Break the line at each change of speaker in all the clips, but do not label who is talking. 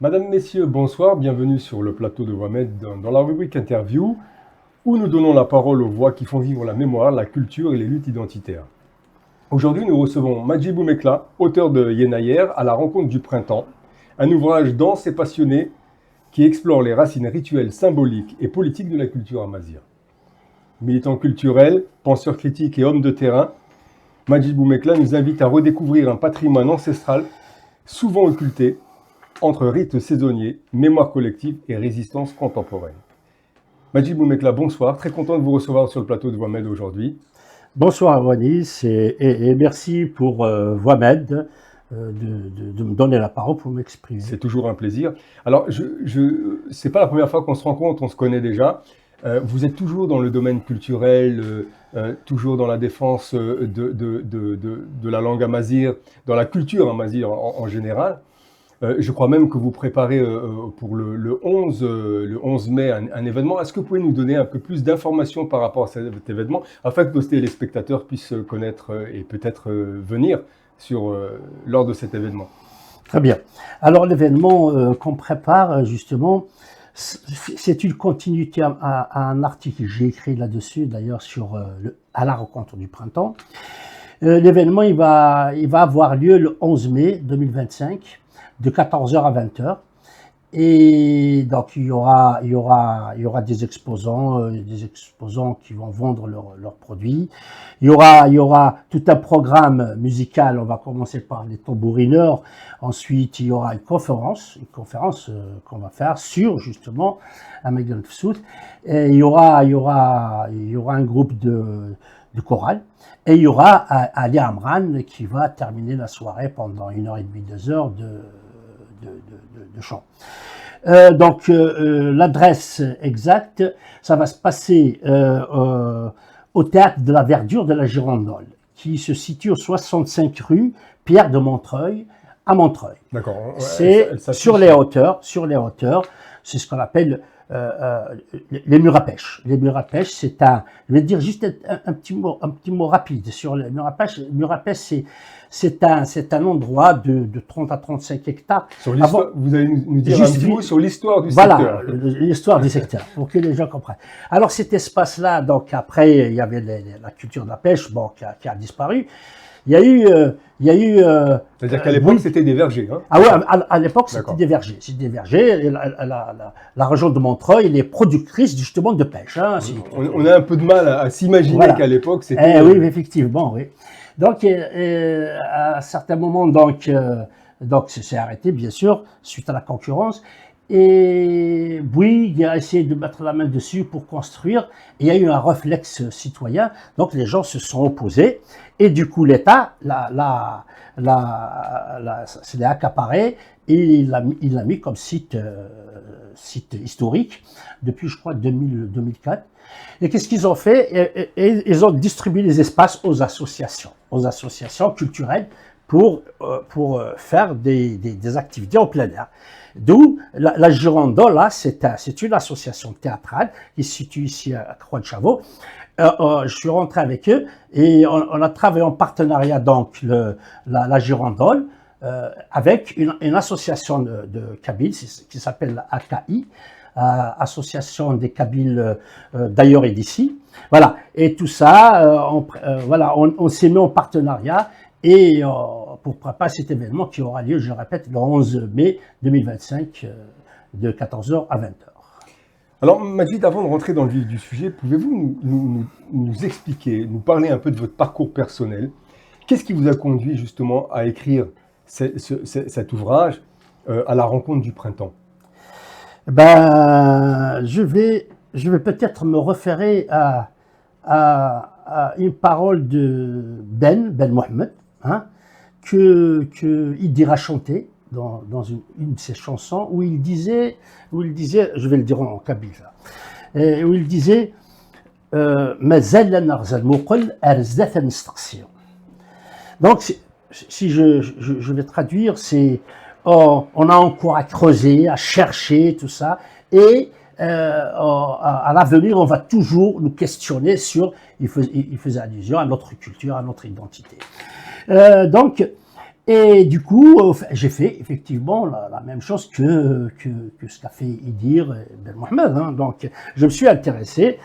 Madame, Messieurs, bonsoir, bienvenue sur le plateau de WAMED dans la rubrique interview où nous donnons la parole aux voix qui font vivre la mémoire, la culture et les luttes identitaires. Aujourd'hui, nous recevons Madjibou Mekla, auteur de Yenayer, à la rencontre du printemps, un ouvrage dense et passionné qui explore les racines rituelles, symboliques et politiques de la culture amazigh. Militant culturel, penseur critique et homme de terrain, Madjibou Mekla nous invite à redécouvrir un patrimoine ancestral souvent occulté entre rites saisonniers, mémoire collective et résistance contemporaine. Madjibou Mekla, bonsoir, très content de vous recevoir sur le plateau de WAMED aujourd'hui.
Bonsoir Wanis et merci pour WAMED de me donner la parole pour m'exprimer.
C'est toujours un plaisir. Alors, c'est pas la première fois qu'on se rencontre, on se connaît déjà. Vous êtes toujours dans le domaine culturel, toujours dans la défense de la langue amazigh, dans la culture amazigh en général. Je crois même que vous préparez pour le 11 mai un événement. Est-ce que vous pouvez nous donner un peu plus d'informations par rapport à cet événement, afin que nos téléspectateurs puissent connaître et peut-être venir lors de cet événement?
Très bien. Alors l'événement qu'on prépare justement, c'est une continuité à un article que j'ai écrit là-dessus, d'ailleurs à la rencontre du printemps. L'événement il va avoir lieu le 11 mai 2025. De 14h à 20h. Et donc, il y aura des exposants qui vont vendre leurs produits. Il y aura tout un programme musical. On va commencer par les tambourineurs. Ensuite, il y aura une conférence qu'on va faire sur, justement, Ahmed El Fessout. Et il y aura un groupe de chorale. Et il y aura Ali Amran qui va terminer la soirée pendant 1h30, 2 heures de chant. Donc l'adresse exacte, ça va se passer au théâtre de la Verdure de la Girandole, qui se situe au 65 rue Pierre de Montreuil, à Montreuil.
D'accord.
C'est sur les hauteurs, c'est ce qu'on appelle les murs à pêche. Les murs à pêche, je vais dire juste un petit mot rapide sur les murs à pêche. Les murs à pêche, c'est un endroit de 30 à 35 hectares.
Vous allez nous dire un petit mot sur l'histoire du secteur.
Voilà, l'histoire du secteur, pour que les gens comprennent. Alors cet espace-là, donc après, il y avait la culture de la pêche, bon, qui a disparu. Il y a eu.
C'est-à-dire qu'à l'époque, c'était des vergers. Hein?
Ah oui, à l'époque, c'était des vergers. C'était des vergers. Et la région de Montreuil, elle est productrice justement de pêche. Hein,
on a un peu de mal à s'imaginer qu'à l'époque, c'était.
Oui, effectivement, oui. Donc, à un certain moment, donc c'est arrêté, bien sûr, suite à la concurrence. Et Bouygues a essayé de mettre la main dessus pour construire. Et il y a eu un réflexe citoyen. Donc, les gens se sont opposés. Et du coup, l'État se l'est accaparé et il l'a mis comme site historique depuis, je crois, 2004. Et qu'est-ce qu'ils ont fait? Ils ont distribué les espaces aux associations culturelles pour faire des activités en plein air. D'où la Girandole, là, c'est une association théâtrale qui se situe ici à Croix-de-Chavaux. Je suis rentré avec eux et on a travaillé en partenariat, donc la Girandole, avec une association de Kabyles qui s'appelle AKI, Association des Kabyles d'ailleurs et d'ici. Voilà. Et tout ça, on s'est mis en partenariat et pour préparer cet événement qui aura lieu, je le répète, le 11 mai 2025 de 14h à 20h.
Alors, Majid, avant de rentrer dans le vif du sujet, pouvez-vous nous expliquer, nous parler un peu de votre parcours personnel? Qu'est-ce qui vous a conduit justement à écrire cet ouvrage, à la rencontre du printemps?
Ben, je vais peut-être me référer à une parole de Ben Mohamed, hein, que Idi a chanté dans une de ses chansons, où il disait, je vais le dire en kabyle, où il disait مازال نغزى المقل أرزدة نستقصيو. Donc, si je vais traduire, c'est on a encore à creuser, à chercher, tout ça, et à l'avenir, on va toujours nous questionner sur, il faisait allusion à notre culture, à notre identité. Donc, et du coup, j'ai fait effectivement la même chose que ce qu'a fait Idir Ben Mohamed. Hein. Donc, je me suis intéressé,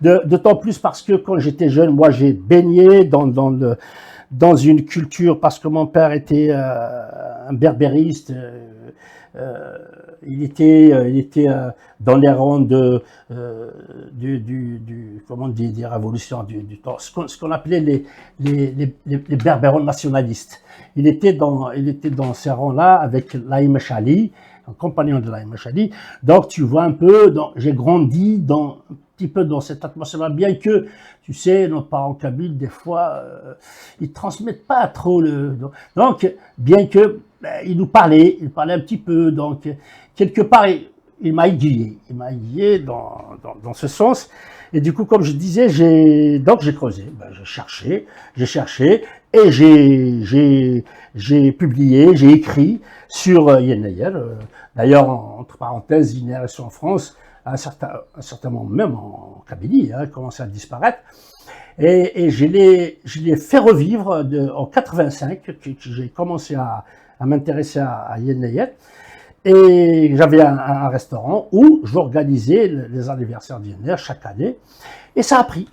d'autant plus parce que quand j'étais jeune, moi, j'ai baigné dans une culture, parce que mon père était un berbériste. Il était dans les rangs comment dire, des révolutions du temps, ce qu'on appelait les berbérons nationalistes. Il était dans ces rangs-là avec Laïm Chali, un compagnon de Laïm Chali. Donc tu vois un peu, j'ai grandi un petit peu dans cette atmosphère, bien que, tu sais, nos parents kabyles, des fois, ils transmettent pas trop donc, bien que, il parlait un petit peu, donc, quelque part, il m'a aiguillé dans ce sens. Et du coup, comme je disais, j'ai creusé, j'ai cherché, et j'ai publié, j'ai écrit sur Yenneyer. D'ailleurs, entre parenthèses, Yenneyer en France, à un certain moment, même en Kabylie, hein, commençait à disparaître. Et je l'ai fait revivre en 85, que j'ai commencé à m'intéresser à Yenneyer. Et j'avais un restaurant où j'organisais les anniversaires d'Yenneyer chaque année. Et ça a pris,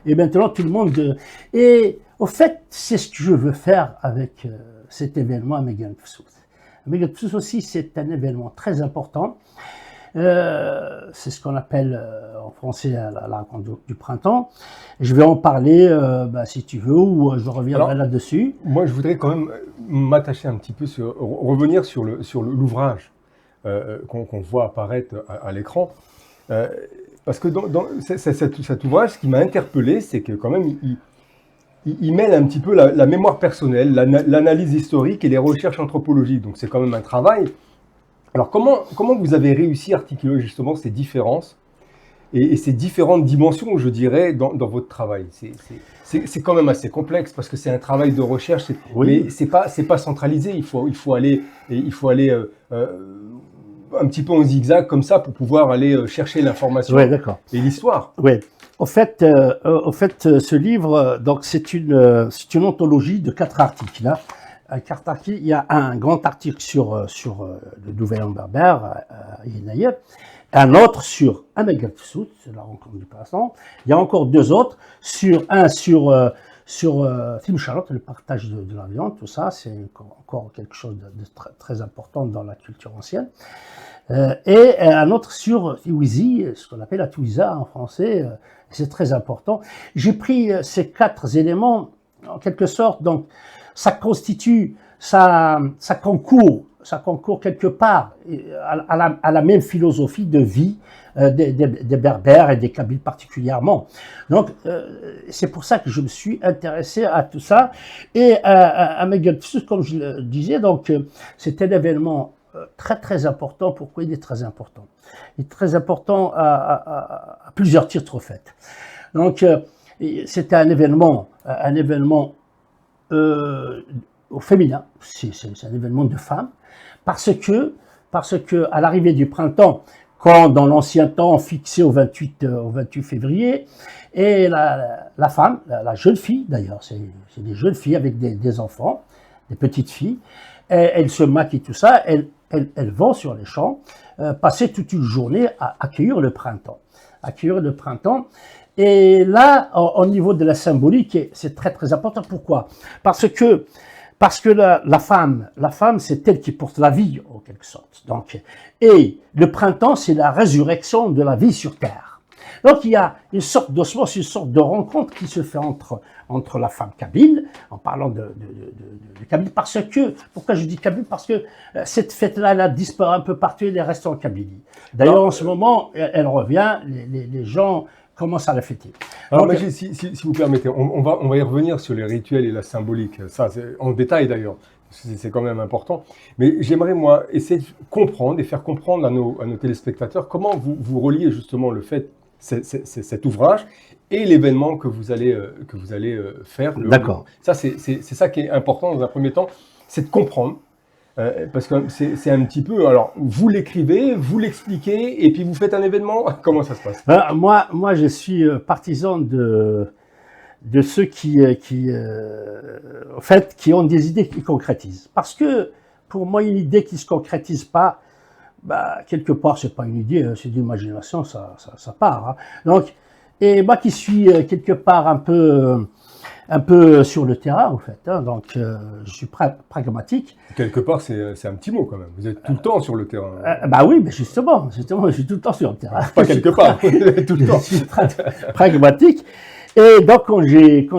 et maintenant tout le monde... Et au fait, c'est ce que je veux faire avec cet événement à Megan Psous. Megan Psous aussi, c'est un événement très important. C'est ce qu'on appelle en français la rencontre du printemps. Je vais en parler, si tu veux, ou je reviendrai là-dessus.
Moi, je voudrais quand même m'attacher un petit peu revenir sur l'ouvrage qu'on voit apparaître à l'écran. Parce que dans cet ouvrage, ce qui m'a interpellé, c'est que quand même, il mêle un petit peu la mémoire personnelle, l'analyse historique et les recherches anthropologiques. Donc c'est quand même un travail. Alors comment vous avez réussi à articuler justement ces différences et ces différentes dimensions, je dirais, dans votre travail? C'est quand même assez complexe parce que c'est un travail de recherche,
oui.
Mais c'est pas centralisé. Il faut aller un petit peu en zigzag comme ça pour pouvoir aller chercher l'information et l'histoire.
Oui. Au fait, ce livre, donc c'est une anthologie de 4 articles. Là. Il y a un grand article sur le Nouvel An berbère, Yenneyer, un autre sur Megan Psous, la rencontre du printemps. Il y a encore 2 autres, un sur Tim Charlotte, le partage de la viande, tout ça, c'est encore quelque chose de très, très important dans la culture ancienne. Et un autre sur Tiwizi, ce qu'on appelle la Twiza en français, c'est très important. J'ai pris ces 4 éléments, en quelque sorte, donc ça constitue, ça concourt quelque part à la même philosophie de vie des Berbères et des Kabyles particulièrement. Donc, c'est pour ça que je me suis intéressé à tout ça. Et à Megan Psous, comme je le disais, donc, c'est un événement très très important. Pourquoi il est très important? Il est très important à plusieurs titres, en fait. Donc, c'était un événement au féminin, c'est un événement de femmes, parce que à l'arrivée du printemps, quand dans l'ancien temps on fixait au 28 février, et la femme, la jeune fille d'ailleurs, c'est des jeunes filles avec des enfants, des petites filles, elles se maquillent tout ça, elles vont sur les champs, passer toute une journée à accueillir le printemps. Et là, au niveau de la symbolique, c'est très très important. Pourquoi? Parce que Parce que la femme, c'est elle qui porte la vie, en quelque sorte. Donc, et le printemps, c'est la résurrection de la vie sur terre. Donc, il y a une sorte d'osmose, une sorte de rencontre qui se fait entre la femme kabyle, en parlant de Kabyle, pourquoi je dis Kabyle? Parce que cette fête-là, elle a disparu un peu partout, elle est restée en Kabylie. D'ailleurs, en ce moment, elle revient, les gens commencent à la fêter.
Alors, donc, si vous permettez, on va y revenir sur les rituels et la symbolique, ça, en détail d'ailleurs, c'est quand même important. Mais j'aimerais, moi, essayer de comprendre et faire comprendre à nos téléspectateurs comment vous reliez justement le fait, cet ouvrage et l'événement que vous allez faire.
D'accord.
Ça, c'est ça qui est important dans un premier temps, c'est de comprendre. Parce que c'est un petit peu, alors vous l'écrivez, vous l'expliquez, et puis vous faites un événement. Comment ça se passe?
Moi, je suis partisan de ceux qui ont des idées qui concrétisent. Parce que pour moi, une idée qui se concrétise pas, quelque part, c'est pas une idée, c'est de l'imagination, ça part. Hein. Donc, et moi qui suis quelque part un peu sur le terrain, en fait. Hein, donc, je suis pragmatique.
Quelque part, c'est un petit mot quand même. Vous êtes tout le temps sur le terrain.
Oui, mais justement, je suis tout le temps sur le terrain.
Pas quelque part, tout le temps.
Je suis pragmatique. Et donc, quand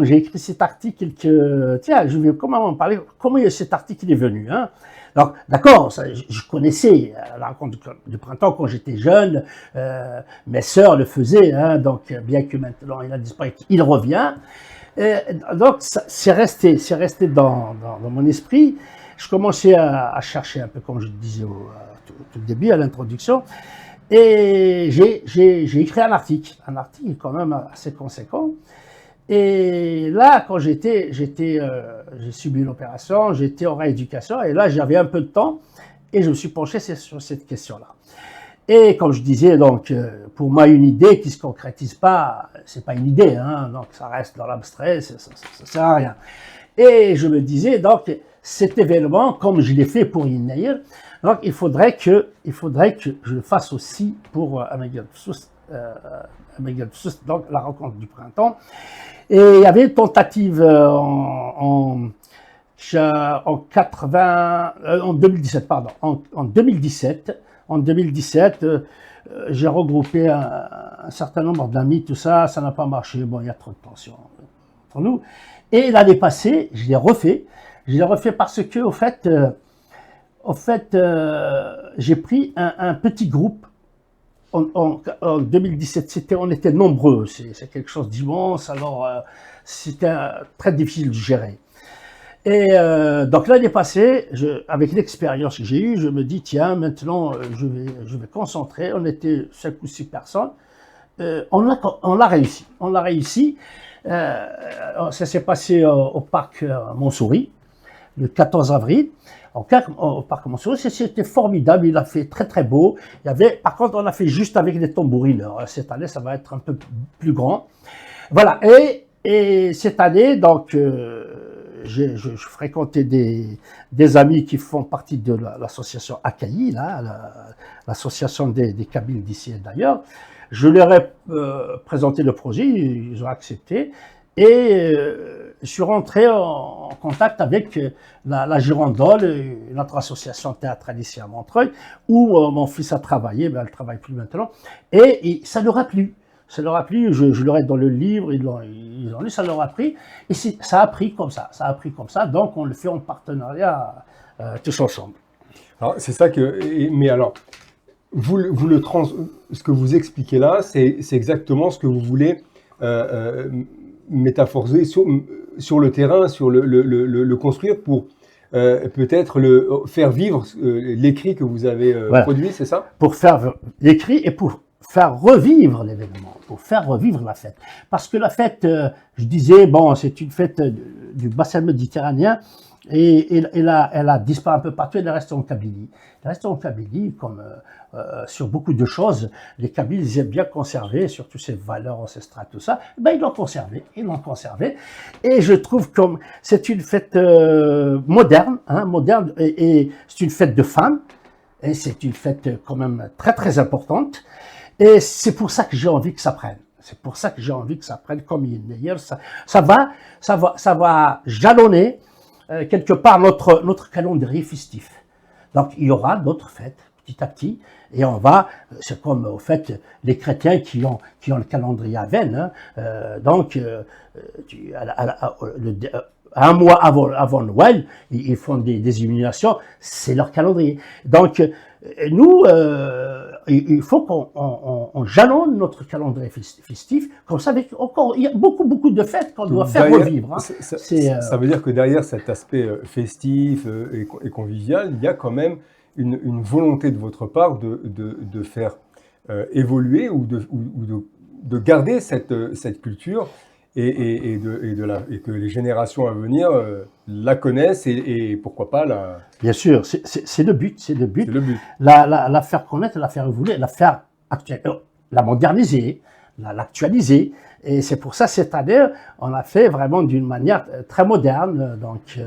j'ai écrit cet article, tiens, je vais comment en parler, comment cet article est venu. Hein. Donc, d'accord, je connaissais la rencontre du printemps quand j'étais jeune, mes sœurs le faisaient, hein, donc bien que maintenant il a disparu, il revient. Donc, c'est resté dans mon esprit. Je commençais à chercher un peu, comme je le disais au tout début, à l'introduction. Et j'ai écrit un article quand même assez conséquent. Et là, quand j'ai subi une opération, j'étais en rééducation, et là, j'avais un peu de temps, et je me suis penché sur cette question-là. Et comme je disais, donc, pour moi, une idée qui se concrétise pas, c'est pas une idée, hein, donc ça reste dans l'abstrait, ça sert à rien. Et je me disais, donc, cet événement, comme je l'ai fait pour Innaïr, donc il faudrait que je le fasse aussi pour Amégal Souss, donc la rencontre du printemps. Et il y avait une tentative en 2017, pardon. En 2017, j'ai regroupé un certain nombre d'amis, tout ça, ça n'a pas marché. Bon, il y a trop de tension entre nous. Et l'année passée, je l'ai refait. Je l'ai refait parce que, au fait, j'ai pris un petit groupe. En 2017, on était nombreux, c'est quelque chose d'immense, alors c'était très difficile de gérer. Et donc l'année passée, avec l'expérience que j'ai eue, je me dis, tiens, maintenant je vais concentrer, on était 5 ou 6 personnes, on l'a réussi, ça s'est passé au parc Montsouris, le 14 avril. Au parc Montsouris, c'était formidable, il a fait très très beau. Par contre, on l'a fait juste avec des tambourineurs. Cette année, ça va être un peu plus grand. Voilà. Et cette année, donc, je fréquentais des amis qui font partie de l'association ACAI, l'association des Kabyles d'ici et d'ailleurs. Je leur ai présenté le projet, ils ont accepté. Et je suis rentré en contact avec la Girandole, notre association théâtrale ici à Montreuil, où mon fils a travaillé, elle ne travaille plus maintenant, et ça leur a plu. Ça leur a plu, je leur ai dans le livre, ils ont lu, ça leur a plu, et ça a pris comme ça, donc on le fait en partenariat tous ensemble.
Alors c'est ça mais alors, ce que vous expliquez là, c'est exactement ce que vous voulez métaphoriser sur le terrain, sur le construire pour peut-être faire vivre l'écrit que vous avez produit, c'est ça? Pour
faire l'écrit et pour faire revivre l'événement, pour faire revivre la fête. Parce que la fête, je disais, bon, c'est une fête du bassin méditerranéen, et elle a disparu un peu partout, elle est restée en Kabylie. Elle est restée en Kabylie, comme sur beaucoup de choses, les Kabyles, ils aiment bien conserver, surtout ces valeurs ancestrales, tout ça, ils l'ont conservé, et je trouve comme c'est une fête moderne, et c'est une fête de femmes, et c'est une fête quand même très très importante, et c'est pour ça que j'ai envie que ça prenne. C'est pour ça que j'ai envie que ça prenne comme une meilleure. Ça va jalonner quelque part notre calendrier festif. Donc il y aura d'autres fêtes petit à petit, et on va, c'est comme au fait les chrétiens qui ont le calendrier à veine, hein, un mois avant Noël, ils font des illuminations, c'est leur calendrier. Donc nous, il faut qu'on jalonne notre calendrier festif, comme ça, avec encore, il y a beaucoup de fêtes qu'on doit faire revivre. Hein.
Ça veut dire que derrière cet aspect festif et convivial, il y a quand même une volonté de votre part de faire évoluer ou de garder cette culture et que les générations à venir la connaissent et pourquoi pas la...
Bien sûr, c'est le but, c'est le but.
C'est le but.
La faire connaître, la faire évoluer, la moderniser, l'actualiser. Et c'est pour ça, cette année, on a fait vraiment d'une manière très moderne. Donc,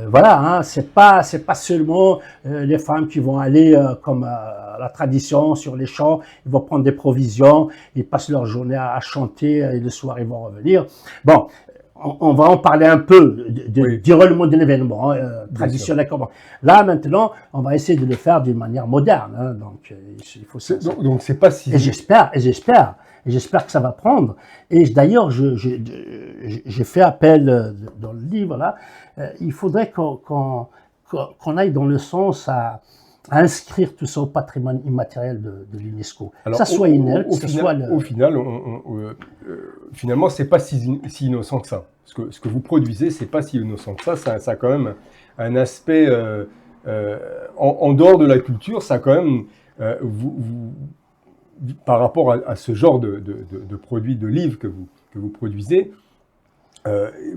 voilà, hein, c'est pas seulement les femmes qui vont aller comme la tradition sur les champs, ils vont prendre des provisions, ils passent leur journée à chanter et le soir ils vont revenir. Bon, on va en parler un peu du règlement de l'événement traditionnel. Là maintenant, on va essayer de le faire d'une manière moderne. Hein, donc il faut ça.
Donc c'est pas si.
Et j'espère que ça va prendre. Et d'ailleurs, j'ai fait appel dans le livre là. Il faudrait qu'on aille dans le sens à inscrire tout ça au patrimoine immatériel de l'UNESCO. Que ça soit INEL, que ce soit le...
Au final, finalement, c'est pas si innocent que ça. Ce que vous produisez, c'est pas si innocent que ça. Ça a quand même un aspect en dehors de la culture. Ça a quand même par rapport à ce genre de produits, de livres que vous produisez.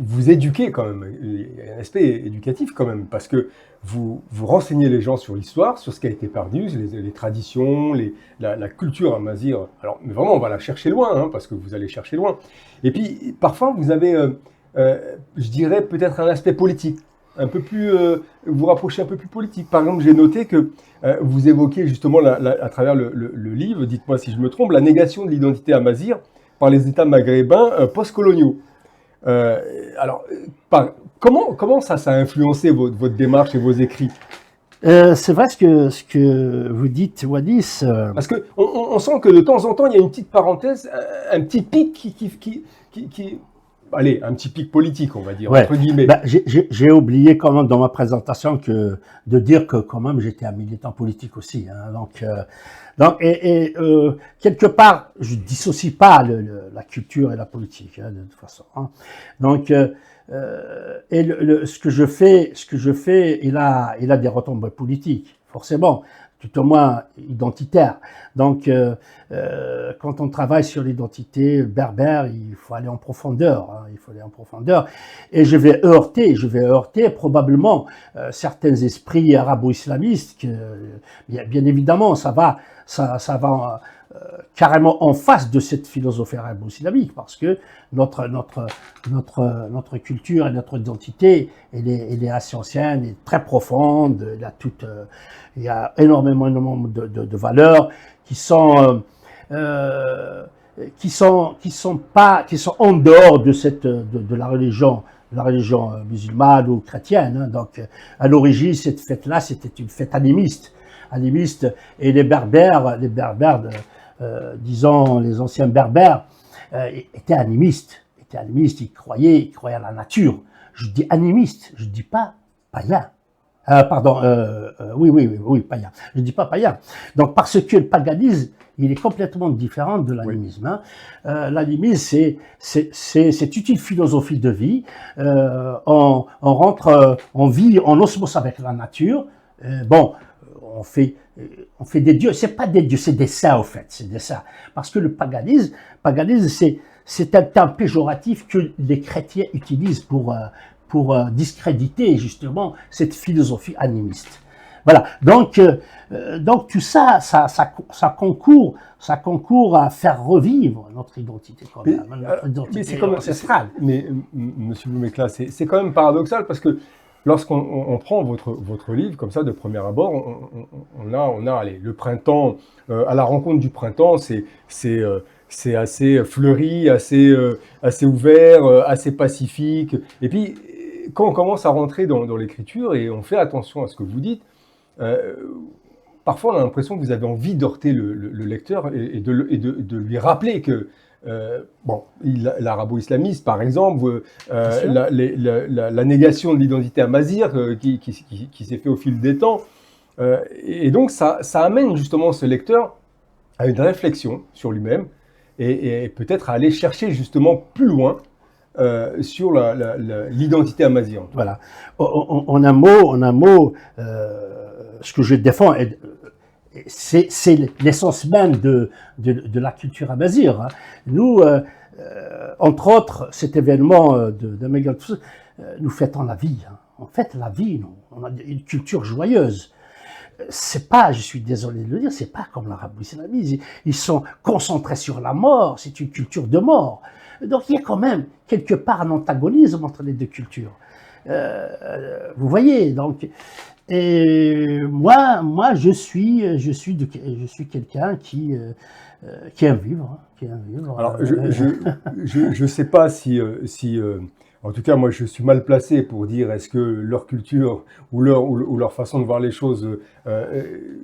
Vous éduquez quand même, il y a un aspect éducatif quand même, parce que vous renseignez les gens sur l'histoire, sur ce qui a été perdu, les traditions, la culture amazigh. Alors, mais vraiment, on va la chercher loin, hein, parce que vous allez chercher loin. Et puis, parfois, vous avez, je dirais, peut-être un aspect politique, un peu plus, vous rapprochez un peu plus politique. Par exemple, j'ai noté que vous évoquez justement, à travers le livre, dites-moi si je me trompe, la négation de l'identité amazigh par les États maghrébins post-coloniaux. Alors, comment ça a influencé votre démarche et vos écrits?
C'est vrai ce que vous dites, Wadis.
Parce que on sent que de temps en temps, il y a une petite parenthèse, un petit pic qui allez, un petit pic politique, on va dire, entre guillemets.
Ben, j'ai oublié quand même dans ma présentation de dire que quand même j'étais un militant politique aussi. Hein, donc quelque part, je dissocie pas la culture et la politique, hein, de toute façon. Hein. Donc ce que je fais, il a des retombées politiques, forcément, tout au moins identitaires. Donc quand on travaille sur l'identité berbère, il faut aller en profondeur. Hein, il faut aller en profondeur. Et je vais heurter probablement certains esprits arabo-islamistes. Bien évidemment, ça va carrément en face de cette philosophie arabo-islamique, parce que notre culture et notre identité, elle est assez ancienne, elle est très profonde, il y a énormément de valeurs qui sont en dehors de la religion musulmane ou chrétienne. Hein. Donc, à l'origine, cette fête-là, c'était une fête animiste, et les berbères, disons les anciens berbères, étaient animistes, ils croyaient à la nature. Je dis animiste, je dis pas païen. Oui, païen. Je dis pas païen. Donc parce que le paganisme, il est complètement différent de l'animisme. Hein. L'animisme, c'est toute une philosophie de vie. On vit en osmose avec la nature. On fait des dieux, c'est pas des dieux, c'est des saints, au fait, c'est des saints. Parce que le paganisme, c'est un terme péjoratif que les chrétiens utilisent pour discréditer justement cette philosophie animiste. Voilà. Donc tout ça concourt à faire revivre notre identité quand même, notre identité ancestrale.
Mais Monsieur Boumekla, c'est quand même paradoxal parce que lorsqu'on prend votre livre comme ça de premier abord, on a allez, le printemps, à la rencontre du printemps, c'est assez fleuri, assez ouvert, assez pacifique. Et puis quand on commence à rentrer dans l'écriture et on fait attention à ce que vous dites, euh, parfois on a l'impression que vous avez envie d'heurter le lecteur et de lui rappeler que bon, l'arabo-islamiste, par exemple, la négation de l'identité amazigh qui s'est fait au fil des temps. Et donc, ça amène justement ce lecteur à une réflexion sur lui-même et peut-être à aller chercher justement plus loin sur l'identité amazigh.
Voilà. En un mot, ce que je défends, c'est l'essence même de la culture amazigh. Hein. Nous, entre autres, cet événement de Megalpous, nous fêtons la vie. Hein. On fête la vie, nous. On a une culture joyeuse. C'est pas, je suis désolé de le dire, c'est pas comme l'arabo-islamisme. Ils sont concentrés sur la mort, c'est une culture de mort. Donc il y a quand même quelque part un antagonisme entre les deux cultures. Vous voyez, donc, et moi je suis quelqu'un qui aime vivre, hein, qui aime vivre.
Alors je sais pas si en tout cas moi je suis mal placé pour dire est-ce que leur culture ou leur façon de voir les choses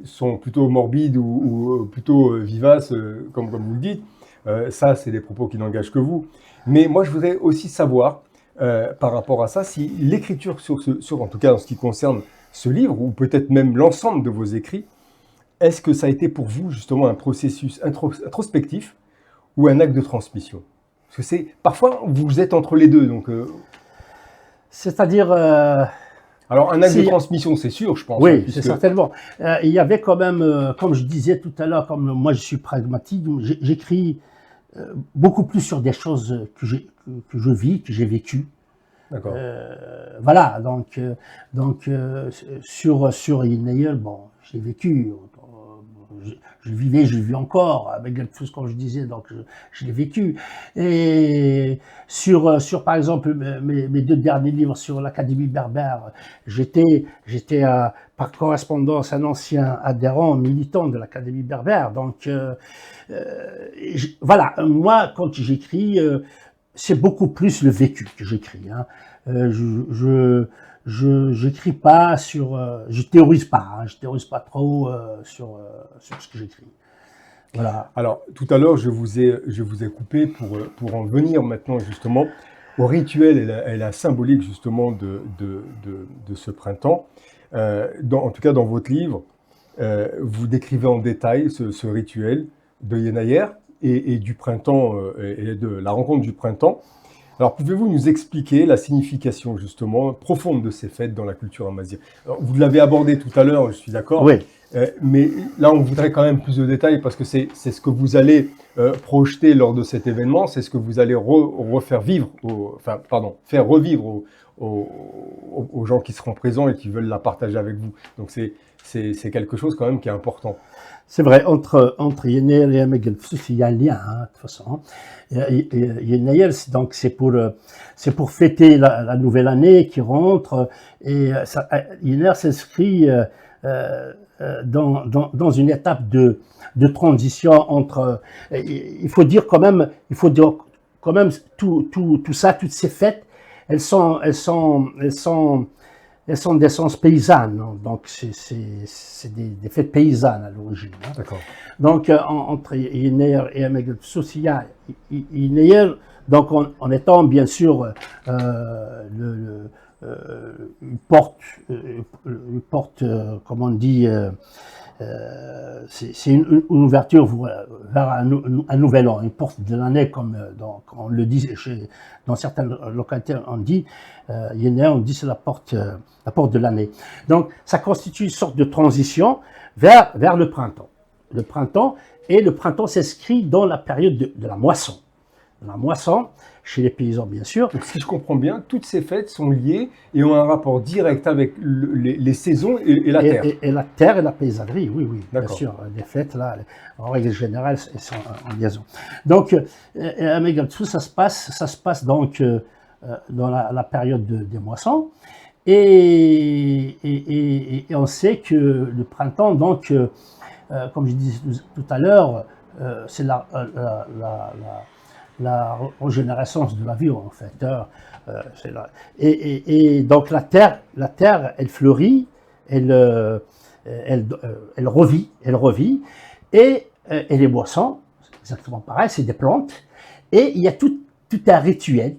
sont plutôt morbides ou plutôt vivaces comme vous le dites. Ça c'est des propos qui n'engagent que vous. Mais moi je voudrais aussi savoir par rapport à ça si l'écriture sur en tout cas en ce qui concerne ce livre, ou peut-être même l'ensemble de vos écrits, est-ce que ça a été pour vous justement un processus introspectif ou un acte de transmission? Parce que parfois vous êtes entre les deux, donc.
C'est-à-dire.
Alors un acte de transmission, c'est sûr, je pense.
Oui,
hein,
c'est certainement. Il y avait quand même, comme je disais tout à l'heure, comme moi je suis pragmatique, j'écris beaucoup plus sur des choses que je vis, que j'ai vécues.
D'accord.
Voilà, donc sur Yinayel, bon, j'ai vécu, je vivais, je vis encore avec tout ce que je disais, donc je l'ai vécu. Et sur par exemple mes deux derniers livres sur l'Académie berbère, j'étais par correspondance un ancien adhérent militant de l'Académie berbère, donc voilà, moi quand j'écris, c'est beaucoup plus le vécu que j'écris. Hein. Je n'écris pas sur, je théorise pas trop sur ce que j'écris. Voilà.
Alors tout à l'heure je vous ai coupé pour en venir maintenant justement au rituel et la symbolique justement de ce printemps. En tout cas dans votre livre, vous décrivez en détail ce rituel de Yenayer et du printemps et de la rencontre du printemps. Alors, pouvez-vous nous expliquer la signification, justement, profonde de ces fêtes dans la culture amazigh? Vous l'avez abordé tout à l'heure, je suis d'accord.
Oui.
Mais là, on voudrait quand même plus de détails parce que c'est ce que vous allez projeter lors de cet événement, c'est ce que vous allez refaire vivre, faire revivre aux gens qui seront présents et qui veulent la partager avec vous. Donc, c'est quelque chose quand même qui est important.
C'est vrai, entre Yenayer et Megalpous, il y a un lien, hein, de toute façon. Yenayer, donc c'est pour fêter la nouvelle année qui rentre, et Yenayer s'inscrit dans une étape de transition entre. Il faut dire quand même tout ça, toutes ces fêtes, elles sont d'essence paysanne, donc c'est des fêtes paysannes à l'origine. Hein.
D'accord.
Donc entre Yenayer et Megalpous, il y a Yenayer, donc en étant bien sûr une porte, comment on dit, c'est une ouverture vers un nouvel an, une porte de l'année, comme on le dit dans certaines localités, on dit, Yenayer, on dit c'est la porte de l'année. Donc ça constitue une sorte de transition vers le printemps. Le printemps s'inscrit dans la période de la moisson. La moisson, chez les paysans bien sûr.
Donc si je comprends bien, toutes ces fêtes sont liées et ont un rapport direct avec les saisons et la terre.
Et la terre et la paysannerie, oui, bien sûr. Les fêtes, là, en règle générale, elles sont en liaison. Donc, à Megalpous, ça se passe donc dans la période des moissons. Et on sait que le printemps, donc, comme je disais tout à l'heure, c'est la régénérescence de la vie, en fait. Et donc la terre, elle fleurit, elle revit, et les boissons, exactement pareil, c'est des plantes, et il y a tout un rituel,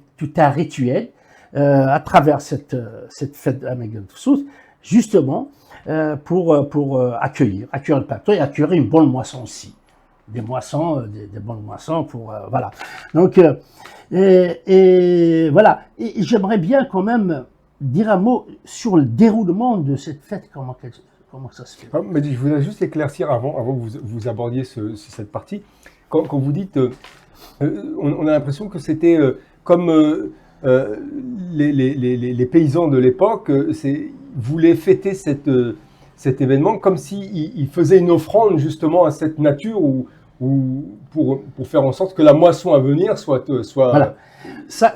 à travers cette fête de la Megansous, justement pour accueillir le printemps et accueillir une bonne moisson aussi. Des bonnes moissons pour voilà. Donc voilà. Et j'aimerais bien quand même dire un mot sur le déroulement de cette fête, comment ça se fait.
Ah, mais je voudrais juste éclaircir avant que vous abordiez cette partie. Quand vous dites, on a l'impression que c'était comme les paysans de l'époque voulaient fêter cet événement comme s'ils faisaient une offrande justement à cette nature ou pour faire en sorte que la moisson à venir soit
voilà. Ça,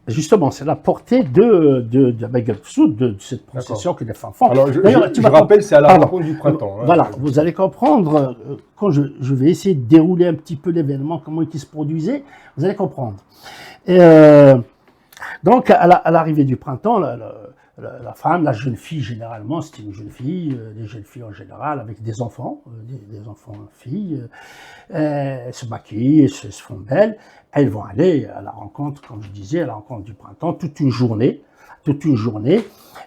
justement, c'est la portée de Megansous, de cette procession que les femmes font.
Alors, je rappelle, c'est à la rencontre du printemps. Hein,
voilà, vous allez comprendre, quand je vais essayer de dérouler un petit peu l'événement, comment il se produisait, vous allez comprendre. Donc, à l'arrivée du printemps, la femme, la jeune fille, généralement, c'était une jeune fille, les jeunes filles en général, avec des enfants, des enfants filles, elles se maquillent, elles se font belles, elles vont aller à la rencontre, comme je disais, à la rencontre du printemps, toute une journée.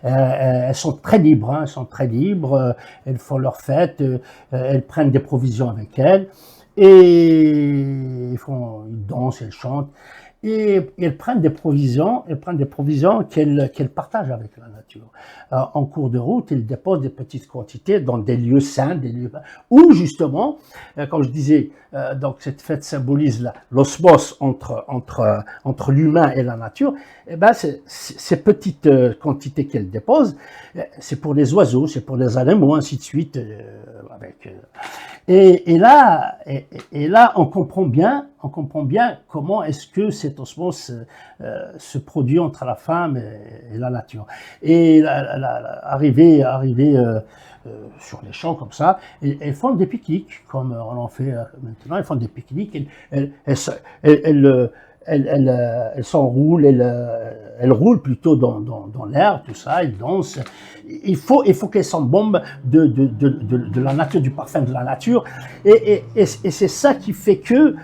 Elles sont très libres, elles font leur fête, elles prennent des provisions avec elles, et ils dansent, elles chantent. Et elles prennent des provisions qu'elles partagent avec la nature. En cours de route, elles déposent des petites quantités dans des lieux saints, où justement, comme je disais, donc cette fête symbolise l'osmose entre l'humain et la nature. Et ben ces petites quantités qu'elles déposent, c'est pour les oiseaux, c'est pour les animaux, ainsi de suite. Et là, on comprend bien comment est-ce que cette osmose se produit entre la femme et la nature. Et arriver sur les champs comme ça, elles font des pique-niques, comme on en fait maintenant. Elles font des pique-niques. Elles s'enroulent, elles roulent plutôt dans l'air, tout ça, elles dansent. Il faut qu'elles s'embombent de la nature, du parfum de la nature. Et c'est ça qui fait que,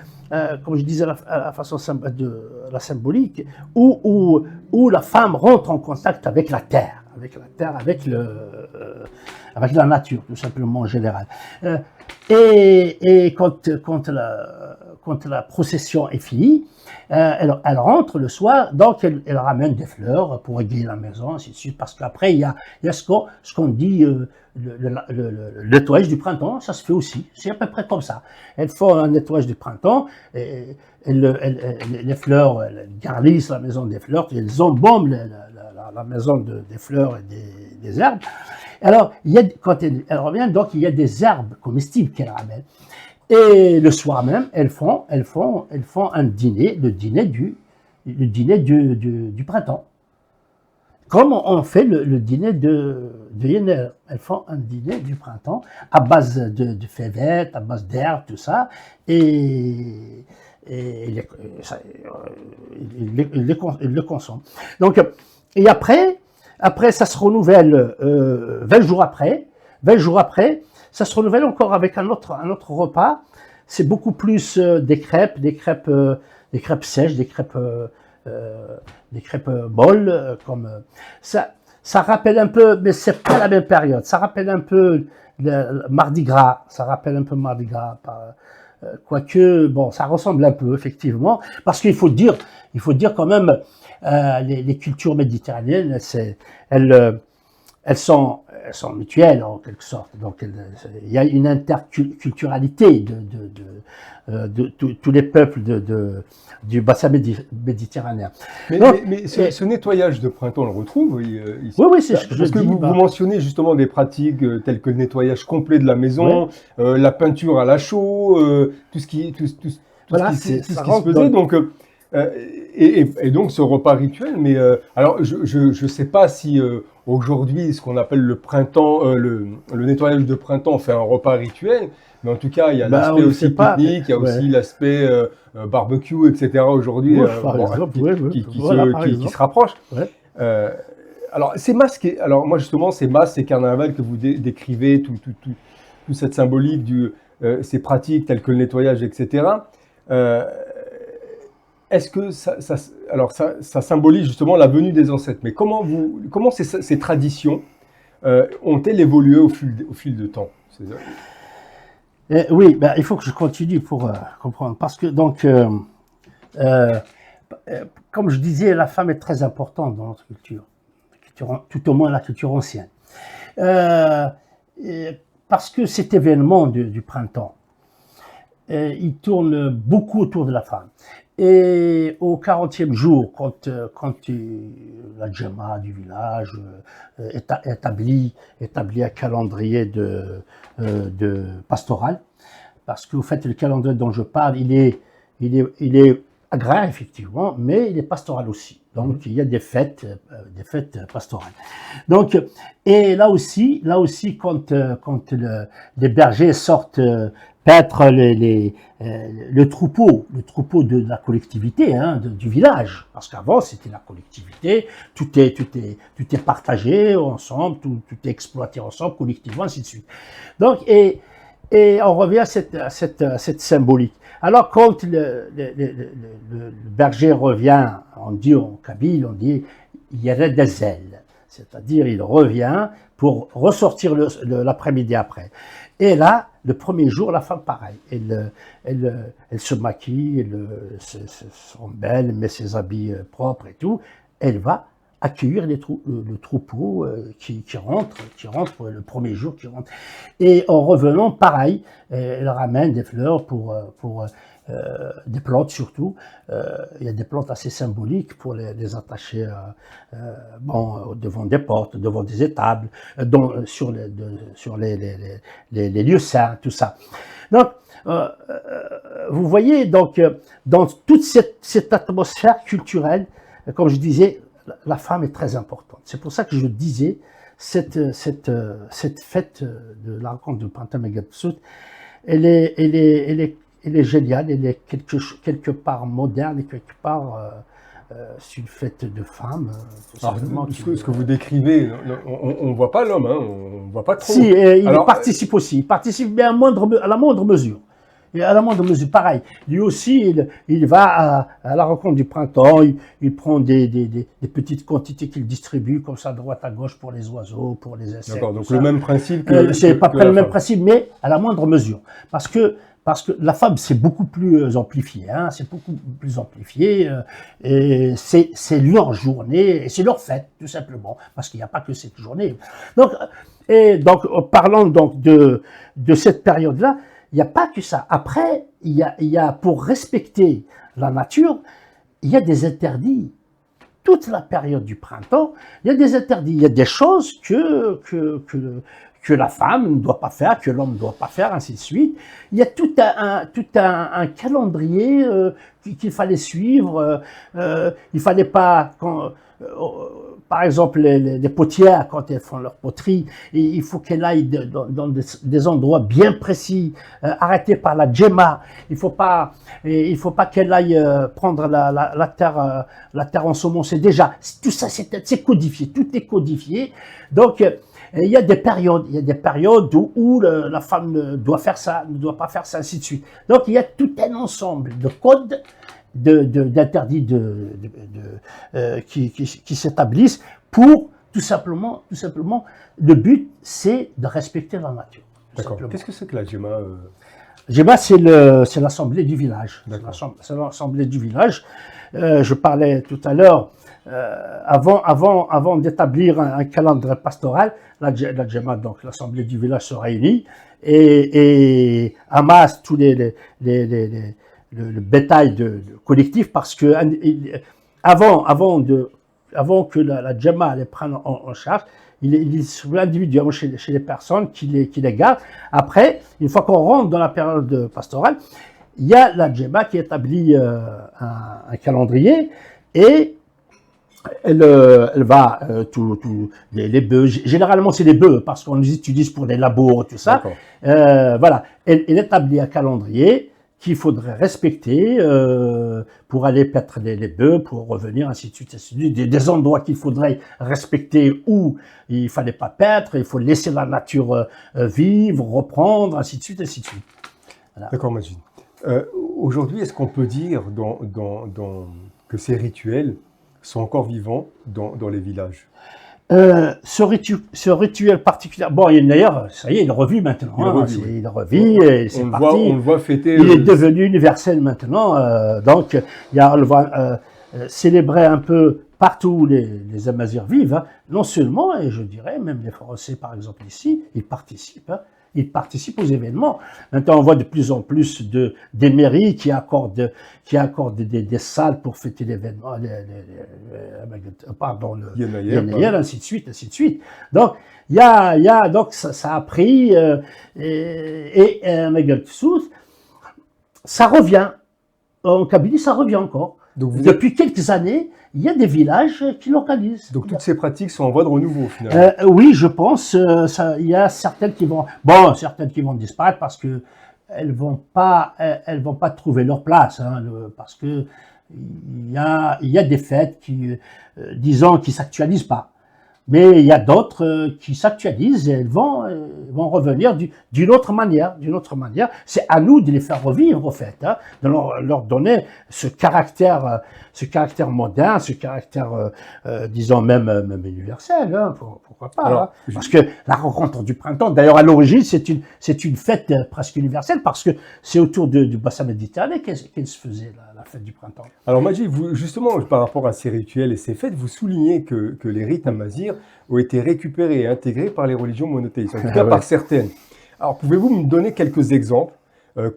comme je disais à la façon de la symbolique, où la femme rentre en contact avec la terre, avec la nature, tout simplement en général. Et quand la procession est finie, elle rentre le soir, donc elle ramène des fleurs pour égayer la maison, ainsi de suite, parce qu'après il y a ce qu'on dit le nettoyage du printemps, ça se fait aussi, c'est à peu près comme ça. Elles font un nettoyage du printemps, et les fleurs, elles garnissent la maison des fleurs, elles embaument la maison des fleurs et des herbes. Alors, quand elles reviennent, donc il y a des herbes comestibles qu'elles ramènent. Et le soir même, elles font un dîner, le dîner du printemps. Comme on fait le dîner de Yenner. Elles font un dîner du printemps à base de fèvettes, à base d'herbes, tout ça. Et ils le consomment. Donc, et après, ça se renouvelle 20 jours après, ça se renouvelle encore avec un autre repas. C'est beaucoup plus des crêpes sèches, des crêpes molles, comme ça. Ça rappelle un peu, mais c'est pas la même période. Ça rappelle un peu le Mardi Gras. Quoique, bon, ça ressemble un peu, effectivement, parce qu'il faut dire quand même, les cultures méditerranéennes, elles sont mutuelles en quelque sorte. Donc il y a une interculturalité de tous les peuples du bassin méditerranéen.
Mais ce nettoyage de printemps, on le retrouve ici.
Oui, c'est ce que je dis.
Parce que vous mentionnez justement des pratiques telles que le nettoyage complet de la maison, la peinture à la chaux, tout ce qui se faisait. Donc, et donc ce repas rituel, mais alors je sais pas si aujourd'hui ce qu'on appelle le printemps, le nettoyage de printemps fait un repas rituel, Mais en tout cas, il y a
Ben,
l'aspect
on ne
aussi
sait pas.
pique-nique, il y a
Ouais.
aussi l'aspect barbecue, etc. aujourd'hui,
Ouais, par exemple, ouais, ouais, voilà, par
qui
exemple.
se rapprochent.
Ouais.
Euh, alors, ces masques, alors moi justement, ces masques, ces carnavals que vous décrivez, toute cette symbolique, ces pratiques telles que le nettoyage, etc. euh, Est-ce que ça symbolise justement la venue des ancêtres? Mais comment ces traditions ont-elles évolué au fil de temps?
Oui, ben, il faut que je continue pour comprendre. Parce que, donc, euh, comme je disais, la femme est très importante dans notre culture, tout au moins la culture ancienne. Euh, Parce que cet événement du printemps, il tourne beaucoup autour de la femme. Et au 40e jour, quand la djemma du village établit un calendrier de pastoral, parce que vous faites le calendrier dont je parle, il est agraire effectivement, mais il est pastoral aussi. Donc il y a des fêtes pastorales. Donc, et là aussi quand les bergers sortent paître le troupeau de la collectivité, hein, du village, parce qu'avant c'était la collectivité, tout est partagé ensemble, tout est exploité ensemble, collectivement, ainsi de suite. Donc, et on revient à cette symbolique. Alors, quand le berger revient, on dit en kabyle, on dit Yered des ailes, c'est-à-dire il revient pour ressortir l'après-midi après. Et là, le premier jour, la femme, pareil, elle se maquille, elle se sent belle, met ses habits propres et tout, elle va accueillir le troupeau qui rentre le premier jour qui rentre. Et en revenant, pareil, elle ramène des fleurs pour des plantes surtout. Il y a des plantes assez symboliques pour les attacher devant des portes, devant des étables, sur les lieux saints, tout ça. Donc, vous voyez, donc, dans toute cette atmosphère culturelle, comme je disais, la femme est très importante. C'est pour ça que je disais, cette fête de la rencontre du printemps Megapsut, elle est géniale, elle est quelque part moderne et quelque part c'est une fête de femmes.
Ce que vous décrivez, on ne voit pas l'homme, hein, on ne voit pas trop.
Si, il participe aussi, il participe, mais à la moindre mesure. Et à la moindre mesure, pareil. Lui aussi, il va à la rencontre du printemps, il prend des petites quantités qu'il distribue, comme ça, à droite, à gauche, pour les oiseaux, pour les insectes.
D'accord, donc le même principe que
c'est pas près le même principe, mais à la moindre mesure. Parce que la femme, c'est beaucoup plus amplifié, hein, c'est beaucoup plus amplifié, et c'est leur journée, et c'est leur fête, tout simplement, parce qu'il n'y a pas que cette journée. Donc, parlant donc de cette période-là, il n'y a pas que ça. Après, il y a pour respecter la nature, il y a des interdits. Toute la période du printemps, il y a des interdits. Il y a des choses que la femme ne doit pas faire, que l'homme ne doit pas faire, ainsi de suite. Il y a tout un calendrier qu'il fallait suivre. Il fallait pas... par exemple, les potières, quand elles font leur poterie, il faut qu'elles aillent dans des endroits bien précis, arrêtés par la djemma. Il faut pas qu'elles aillent prendre la terre en saumon. C'est déjà, tout ça, c'est codifié, tout est codifié. Donc, il y a des périodes où la femme doit faire ça, ne doit pas faire ça, ainsi de suite. Donc, il y a tout un ensemble de codes d'interdits qui s'établissent pour tout simplement, le but, c'est de respecter la nature.
D'accord. Qu'est-ce que c'est que la djemma
Djemma, c'est l'assemblée du village. C'est l'assemblée du village. Je parlais tout à l'heure, avant d'établir un calendrier pastoral, la djemma, donc l'assemblée du village se réunit et amasse tous le bétail collectif, parce que avant que la djemma les prenne en charge, il se fait individuellement chez les personnes qui les gardent. Après, une fois qu'on rentre dans la période pastorale, il y a la djemma qui établit un calendrier, et elle va, les bœufs, généralement c'est les bœufs, parce qu'on les utilise pour des labos, tout ça. Voilà, elle établit un calendrier qu'il faudrait respecter pour aller paître les bœufs, pour revenir, ainsi de suite, ainsi de suite. Des endroits qu'il faudrait respecter où il fallait pas paître, il faut laisser la nature vivre, reprendre, ainsi de suite, ainsi de suite.
Voilà. D'accord, Majid. Aujourd'hui, est-ce qu'on peut dire que ces rituels sont encore vivants dans les villages?
Ce rituel particulier, bon, d'ailleurs, ça y est, il revit maintenant. Il revit et c'est parti.
On le voit fêter.
Il est devenu universel maintenant. Donc, on le voit célébrer un peu partout où les Amazirs vivent. Hein. Non seulement, et je dirais, même les Français, par exemple, ici, ils participent. Hein. Ils participent aux événements. Maintenant, on voit de plus en plus des mairies qui accordent des salles pour fêter l'événement,
Yenayel,
ainsi de suite, ainsi de suite. Donc, donc ça a pris, et ça revient. En Kabylie, ça revient encore. Donc depuis quelques années, il y a des villages qui l'organisent.
Donc toutes ces pratiques sont en voie de renouveau finalement.
Oui, je pense. Il y a certaines qui vont disparaître parce que elles vont pas trouver leur place, hein, parce que il y a des fêtes qui, disons, qui s'actualisent pas. Mais il y a d'autres qui s'actualisent et elles vont revenir d'une autre manière. C'est à nous de les faire revivre, au fait, hein, de leur donner ce caractère moderne, ce caractère, disons même universel. Hein, pourquoi pas.
Alors,
hein, parce que la rencontre du printemps, d'ailleurs à l'origine, c'est une fête presque universelle parce que c'est autour du bassin méditerranéen qu'elle se faisait la fête du printemps.
Alors Majid, vous, justement, par rapport à ces rituels et ces fêtes, vous soulignez que les rites amazirs ont été récupérés et intégrés par les religions monothéistes, en tout cas par certaines. Alors pouvez-vous me donner quelques exemples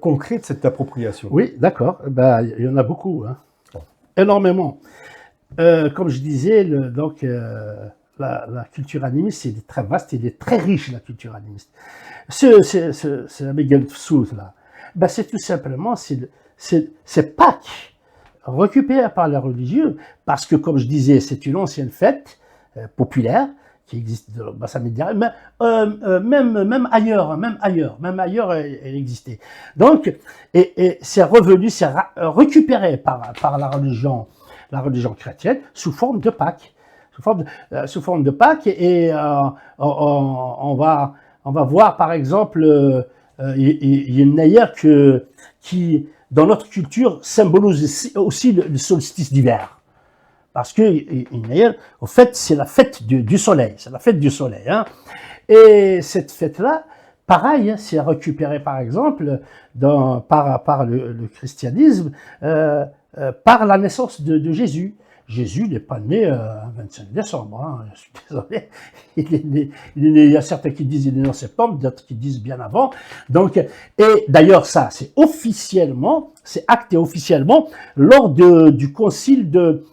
concrets de cette appropriation?
Oui, d'accord. Ben, il y en a beaucoup, hein. Énormément. Comme je disais, la culture animiste, c'est très vaste, elle est très riche, la culture animiste. Ce Amigel South, là, ben, c'est tout simplement, c'est Pâques, récupéré par les religieux, parce que, comme je disais, c'est une ancienne fête populaire qui existe dans le bassin méditerranéen, même ailleurs, elle existait. Donc, et c'est revenu, c'est récupéré par la religion chrétienne sous forme de Pâques. Sous forme de Pâques, et on va voir par exemple, il y a une naïère qui, dans notre culture, symbolise aussi le solstice d'hiver. Parce que une naïère, au fait, c'est la fête du soleil, c'est la fête du soleil. Hein. Et cette fête-là, pareil, hein, c'est récupéré par exemple par le christianisme, par la naissance de Jésus. Jésus n'est pas né le 25 décembre, hein, je suis désolé. Il y a certains qui disent qu'il est né en septembre, d'autres qui disent bien avant. Donc, et d'ailleurs, ça, c'est acté officiellement lors du concile de.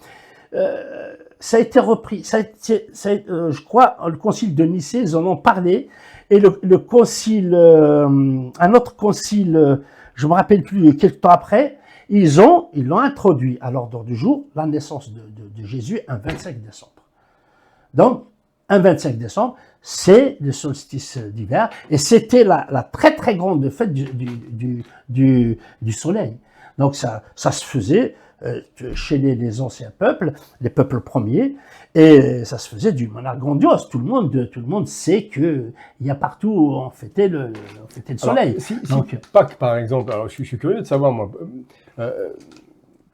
Ça a été repris, je crois, le concile de Nicée, ils en ont parlé, et le concile, un autre concile, je me rappelle plus, quelques temps après, ils l'ont introduit à l'ordre du jour, la naissance de Jésus, un 25 décembre. Donc, un 25 décembre, c'est le solstice d'hiver, et c'était la très très grande fête du soleil. Donc ça se faisait chez les anciens peuples, les peuples premiers, et ça se faisait d'une manière grandiose. Tout le monde sait que il y a partout où on fêtait le soleil.
Alors, si Pâques, par exemple, alors je suis curieux de savoir, moi,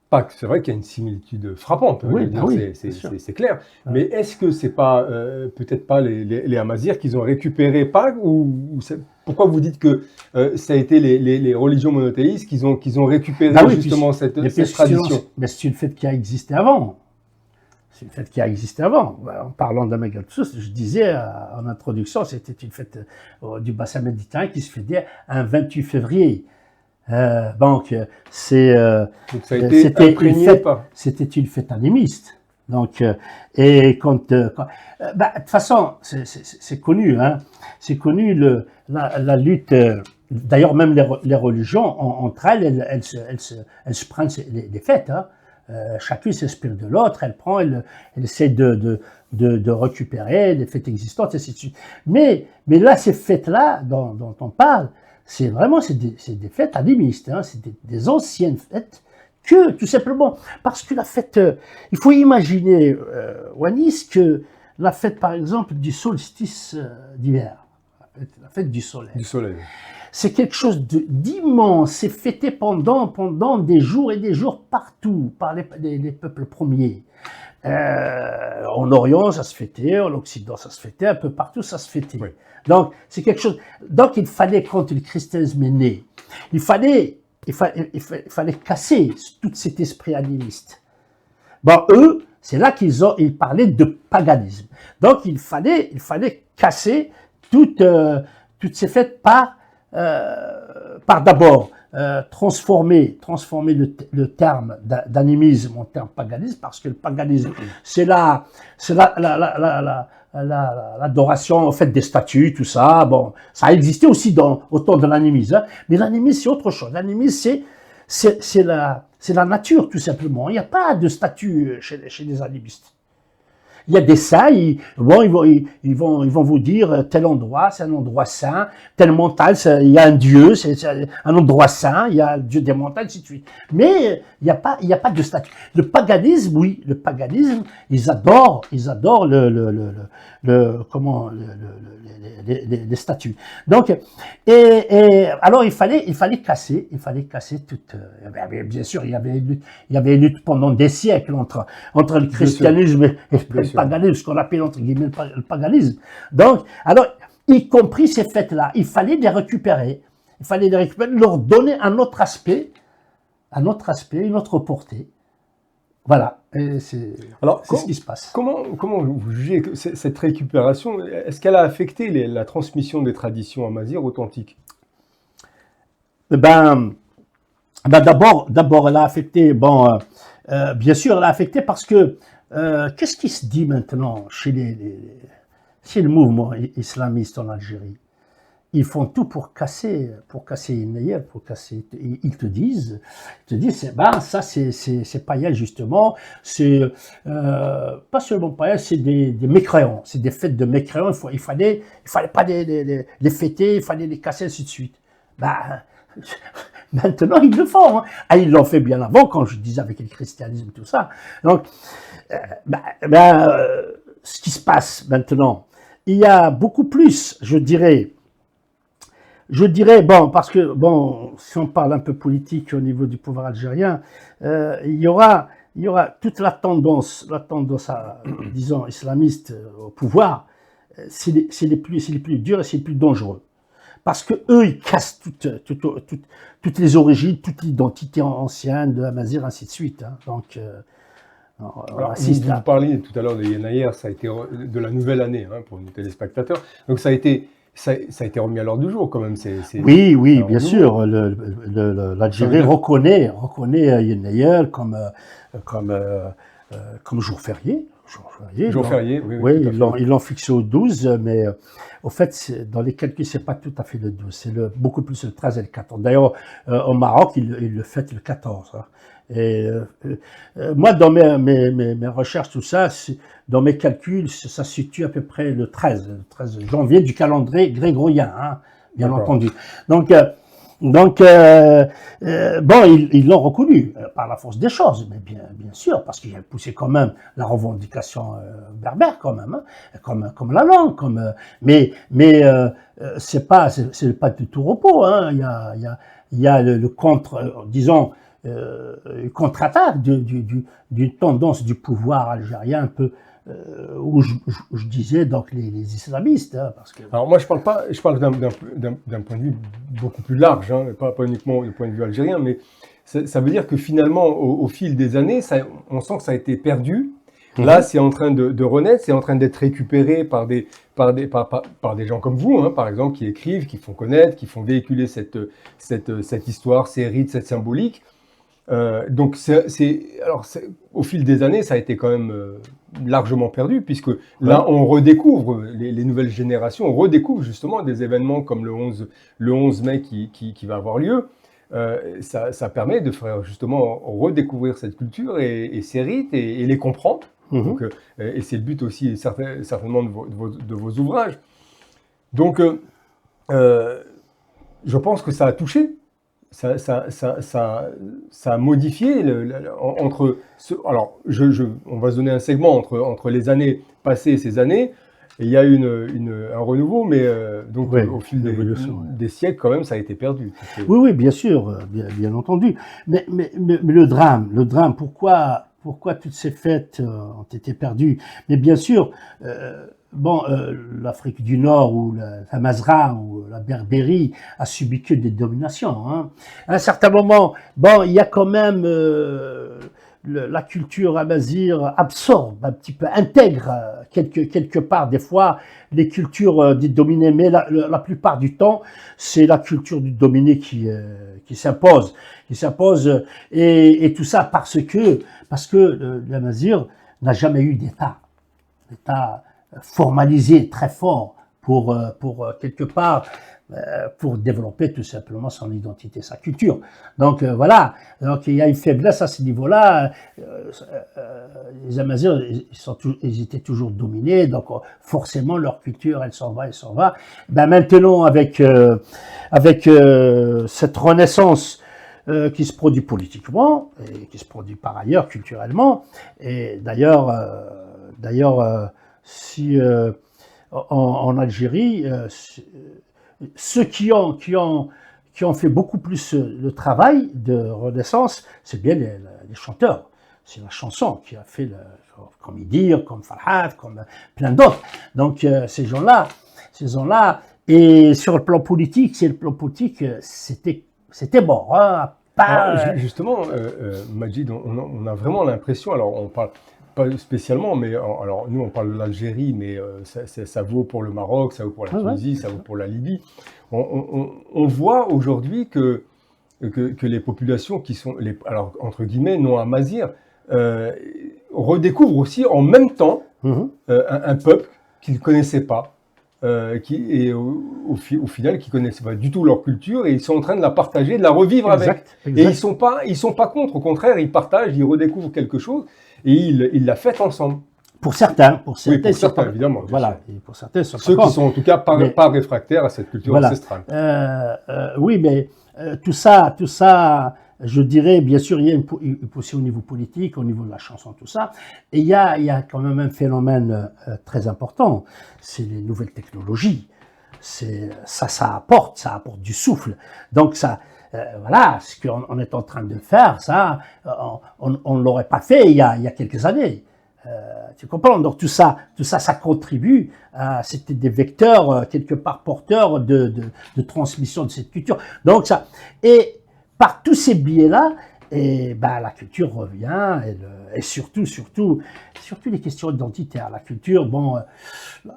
Pâques, c'est vrai qu'il y a une similitude frappante,
oui,
c'est clair. Mais est-ce que c'est pas peut-être pas les Amazirs qui ont récupéré Pâques, ou pourquoi vous dites que ça a été les religions monothéistes qui ont récupéré justement cette tradition?
Mais c'est une fête qui a existé avant. C'est une fête qui a existé avant. En parlant d'Amigel South, je disais en introduction, c'était une fête du bassin méditerranéen qui se fêtait un 28 février. Donc ça a été c'était une fête animiste. Donc et de toute façon c'est connu, hein, c'est connu la lutte. D'ailleurs même les religions entre elles se prennent des fêtes. Hein. chacune s'inspire de l'autre, elle prend, elle essaie de récupérer des fêtes existantes, et ainsi de suite. Mais là, ces fêtes-là dont on parle, c'est des fêtes animistes, hein, c'est des anciennes fêtes que, tout simplement, parce que la fête, il faut imaginer, Wanis, que la fête, par exemple, du solstice d'hiver, la fête du soleil.
Du soleil.
C'est quelque chose d'immense, c'est fêté pendant des jours et des jours partout, par les peuples premiers. En Orient, ça se fêtait, en Occident, ça se fêtait, un peu partout, ça se fêtait. Oui. Donc, c'est quelque chose. Donc, il fallait, quand le christianisme est né, il fallait casser tout cet esprit animiste. Bon, eux, c'est là ils parlaient de paganisme. Donc, il fallait casser toutes ces fêtes par d'abord transformer le terme d'animisme en terme paganisme, parce que le paganisme, c'est l'adoration en fait des statues, tout ça. Bon, ça a existé aussi au temps de l'animisme, hein, mais l'animisme c'est autre chose. L'animisme c'est la nature tout simplement. Il n'y a pas de statue chez les animistes. Il y a des saints, ils vont vous dire tel endroit, c'est un endroit saint, telle montagne, il y a un dieu, c'est un endroit saint, il y a le dieu des montagnes, ainsi de suite. Mais il n'y a pas de statue. Le paganisme, oui, ils adorent les statues. Donc, alors il fallait casser toute. Bien sûr, il y avait une lutte pendant des siècles entre le christianisme et le paganisme, ce qu'on appelle entre guillemets le paganisme. Donc, alors, y compris ces fêtes-là, il fallait les récupérer. Leur donner un autre aspect, une autre portée. Voilà, c'est ce qui se passe.
Comment vous jugez que cette récupération, est-ce qu'elle a affecté la transmission des traditions amazières authentiques?
D'abord, elle a affecté, bien sûr, elle a affecté parce que, qu'est-ce qui se dit maintenant chez le mouvement islamiste en Algérie? Ils font tout pour casser Inayer, ils te disent, ça c'est Payel justement, c'est pas seulement Payel, c'est des mécréants, c'est des fêtes de mécréants, il fallait pas les fêter, il fallait les casser, ainsi de suite. Maintenant ils le font, hein. Ils l'ont fait bien avant, quand je disais avec le christianisme, tout ça. Donc, ce qui se passe maintenant, il y a beaucoup plus, je dirais, parce que, si on parle un peu politique au niveau du pouvoir algérien, il y aura toute la tendance disons, islamiste au pouvoir, c'est les plus durs et c'est les plus dangereux. Parce que eux, ils cassent toutes les origines, toute l'identité ancienne de Amazigh, ainsi de suite. Hein. Donc,
alors, vous parliez tout à l'heure de Yenayer, ça a été de la nouvelle année, hein, pour nos téléspectateurs. Donc ça a été remis à l'ordre du jour quand même.
Oui, bien sûr. L'Algérie reconnaît Yenayer comme jour férié.
Jour férié,
oui. Ils l'ont fixé au 12, mais au fait, dans les calculs, c'est pas tout à fait le 12, c'est beaucoup plus le 13 et le 14. D'ailleurs, au Maroc, ils le fêtent le 14. Hein. Et moi, dans mes recherches, tout ça, dans mes calculs, ça se situe à peu près le 13 janvier du calendrier grégorien, hein, bien entendu. Donc, ils l'ont reconnu par la force des choses, mais bien sûr, parce qu'il a poussé quand même la revendication berbère, quand même, hein, comme la langue, mais c'est pas du tout repos, hein. Il y a le contre, disons, contre-attaque d'une tendance du pouvoir algérien un peu. Où je disais donc les islamistes. Hein, parce que...
Alors moi je parle d'un point de vue beaucoup plus large, hein, pas uniquement du point de vue algérien, mais ça veut dire que finalement au fil des années, on sent que ça a été perdu. Là c'est en train de renaître, c'est en train d'être récupéré par des gens comme vous, hein, par exemple, qui écrivent, qui font connaître, qui font véhiculer cette histoire, ces rites, cette symbolique. Donc au fil des années, ça a été quand même largement perdu, puisque là, on redécouvre, les nouvelles générations, on redécouvre justement des événements comme le 11 mai qui va avoir lieu. ça permet de faire justement redécouvrir cette culture et ses rites et les comprendre. Donc, et c'est le but aussi certainement de vos ouvrages. Donc, je pense que ça a touché, ça a modifié entre alors on va se donner un segment entre les années passées et ces années. Et il y a un renouveau, mais donc
Oui,
au fil
l'évolution,
des siècles, quand même, ça a été perdu.
Oui, oui, bien sûr, bien entendu. Mais le drame, pourquoi toutes ces fêtes ont été perdues? Mais bien sûr, l'Afrique du Nord ou la Mazra ou la Berbérie a subi que des dominations. Hein. À un certain moment, il y a quand même la culture amazigh absorbe un petit peu, intègre quelque part des fois les cultures dites dominées, mais la plupart du temps, c'est la culture du dominé qui s'impose, et tout ça parce que l'amazigh n'a jamais eu d'État formalisé très fort pour quelque part pour développer tout simplement son identité, sa culture. Donc voilà, donc il y a une faiblesse à ce niveau-là. Les Amazirs, ils étaient toujours dominés, donc forcément leur culture, elle s'en va. Ben maintenant, avec cette renaissance qui se produit politiquement et qui se produit par ailleurs culturellement, et d'ailleurs, si en Algérie, ceux qui ont fait beaucoup plus le travail de renaissance, c'est bien les chanteurs. C'est la chanson qui a fait, comme Idir, comme Farhat, comme plein d'autres. Donc ces gens-là, et sur le plan politique, c'était mort. Hein,
alors, justement, Majid, on a vraiment l'impression, alors on parle pas spécialement, mais alors nous on parle de l'Algérie, mais ça vaut pour le Maroc, ça vaut pour la Tunisie, ça vaut pour la Libye. On voit aujourd'hui que les populations qui sont, alors entre guillemets, non amazirs, redécouvrent aussi en même temps un peuple qu'ils ne connaissaient pas, et au final qui ne connaissaient pas du tout leur culture, et ils sont en train de la partager, de la revivre avec. Et ils sont pas contre, au contraire, ils partagent, ils redécouvrent quelque chose, et ils la fêtent ensemble.
Pour certains,
oui, pour certains évidemment.
Voilà, et pour certains,
ceux qui sont en tout cas pas réfractaires à cette culture ancestrale.
Oui, mais tout ça, je dirais, bien sûr, il y a une poussée au niveau politique, au niveau de la chanson, tout ça. Et il y a quand même un phénomène très important, c'est les nouvelles technologies. Ça apporte du souffle. Donc ça, voilà, ce qu'on est en train de faire, ça, on ne l'aurait pas fait il y a quelques années. Tu comprends? Donc tout ça, ça contribue. C'était des vecteurs quelque part porteurs de transmission de cette culture. Donc ça, et par tous ces biais-là, et la culture revient, et surtout les questions identitaires. La culture,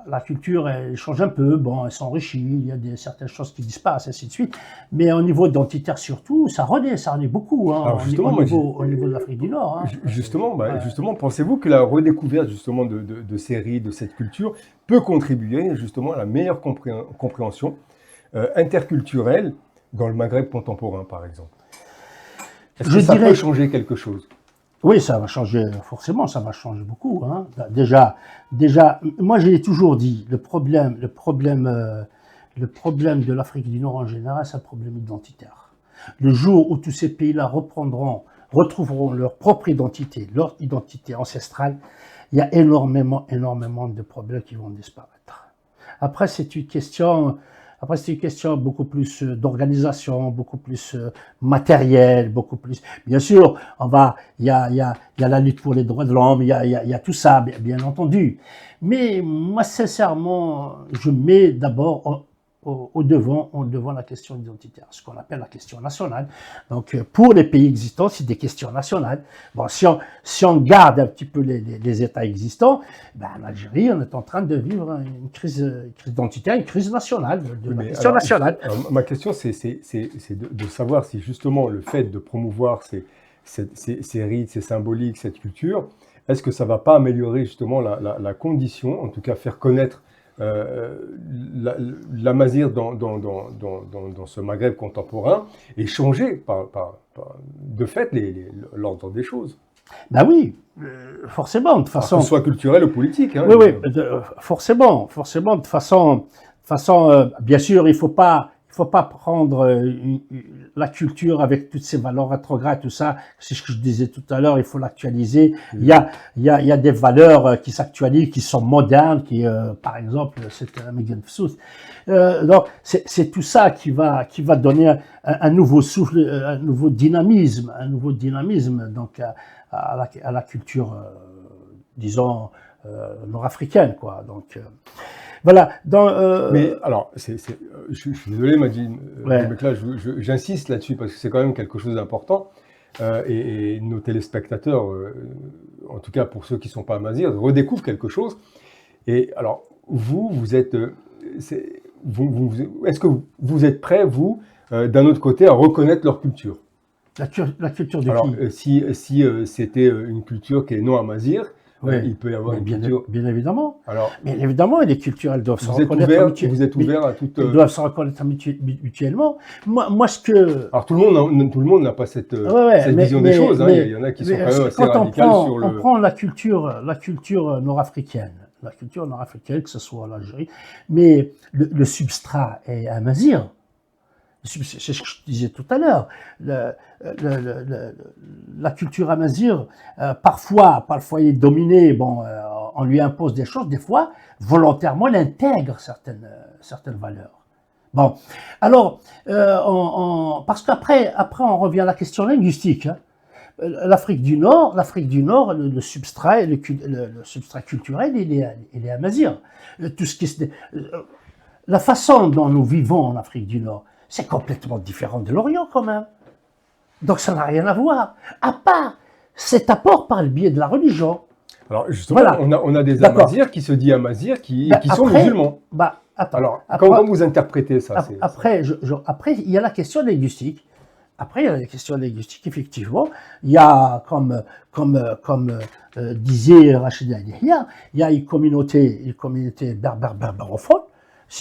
la culture, elle change un peu, elle s'enrichit, il y a certaines choses qui disparaissent, ainsi de suite. Mais au niveau identitaire surtout, ça renaît beaucoup, hein, alors justement, au niveau de l'Afrique du Nord. Hein.
Justement, pensez-vous que la redécouverte justement de ces rites, de cette culture, peut contribuer justement à la meilleure compréhension interculturelle dans le Maghreb contemporain, par exemple? Est-ce que ça peut changer quelque chose?
Oui, ça va changer, forcément, ça va changer beaucoup. Hein. Déjà, moi je l'ai toujours dit, le problème de l'Afrique du Nord en général, c'est un problème identitaire. Le jour où tous ces pays-là retrouveront leur propre identité, leur identité ancestrale, il y a énormément de problèmes qui vont disparaître. Après, c'est une question beaucoup plus d'organisation, beaucoup plus matérielle, beaucoup plus. Bien sûr, il y a la lutte pour les droits de l'homme, il y a tout ça, bien entendu. Mais moi, sincèrement, je mets d'abord au devant la question identitaire, ce qu'on appelle la question nationale. Donc, pour les pays existants, c'est des questions nationales. Bon, si on garde un petit peu les États existants, en Algérie, on est en train de vivre une crise identitaire, une crise nationale, nationale.
Alors, ma question, c'est de savoir si justement le fait de promouvoir ces rites, ces symboliques, cette culture, est-ce que ça ne va pas améliorer justement la condition, en tout cas faire connaître l'amazigh dans ce Maghreb contemporain est changé de fait l'ordre des choses.
Ben oui, forcément, de façon...
Que ce soit culturel ou politique. Hein,
oui, forcément, de façon bien sûr, il faut pas prendre la culture avec toutes ses valeurs rétrogrades, tout ça. C'est ce que je disais tout à l'heure, il faut l'actualiser. Il y a des valeurs qui s'actualisent, qui sont modernes, par exemple, c'était Megan Fsouth. Donc, c'est tout ça qui va donner un nouveau souffle, un nouveau dynamisme, donc à la culture, disons, nord-africaine, quoi. Donc, voilà.
Mais alors, je suis désolé, Majid, mais là, j'insiste là-dessus parce que c'est quand même quelque chose d'important. Et nos téléspectateurs, en tout cas pour ceux qui ne sont pas amazirs, redécouvrent quelque chose. Et alors, vous êtes... est-ce que vous êtes prêts, vous, d'un autre côté, à reconnaître leur culture?
La culture de
alors,
qui?
Si c'était une culture qui est non amazigh, il peut y avoir une culture...
Bien évidemment.
Alors,
bien évidemment, les cultures, elles doivent se reconnaître
vous êtes ouvert à toute...
Elles doivent se reconnaître mutuellement. Moi, ce que...
Alors, tout le monde n'a pas cette vision des choses. Hein. Il y en a qui sont quand même assez radicales sur le...
On prend la culture nord-africaine. La culture nord-africaine, que ce soit l'Algérie, mais le substrat est amazigh. C'est ce que je disais tout à l'heure. La culture amazigh, parfois il est dominé, on lui impose des choses, des fois, volontairement, elle intègre certaines valeurs. Bon, alors, parce qu'après, on revient à la question linguistique. Hein. L'Afrique du Nord, le substrat culturel, il est amazigh. Tout ce qui la façon dont nous vivons en Afrique du Nord, c'est complètement différent de l'Orient quand même. Donc ça n'a rien à voir, à part cet apport par le biais de la religion.
Alors justement, voilà. on a des amazirs qui se disent amazirs qui sont musulmans. Alors, comment vous interprétez ça?
Après, il y a la question linguistique. Effectivement. Il y a, comme disait Rachid Yahya, il y a une communauté berbérophone.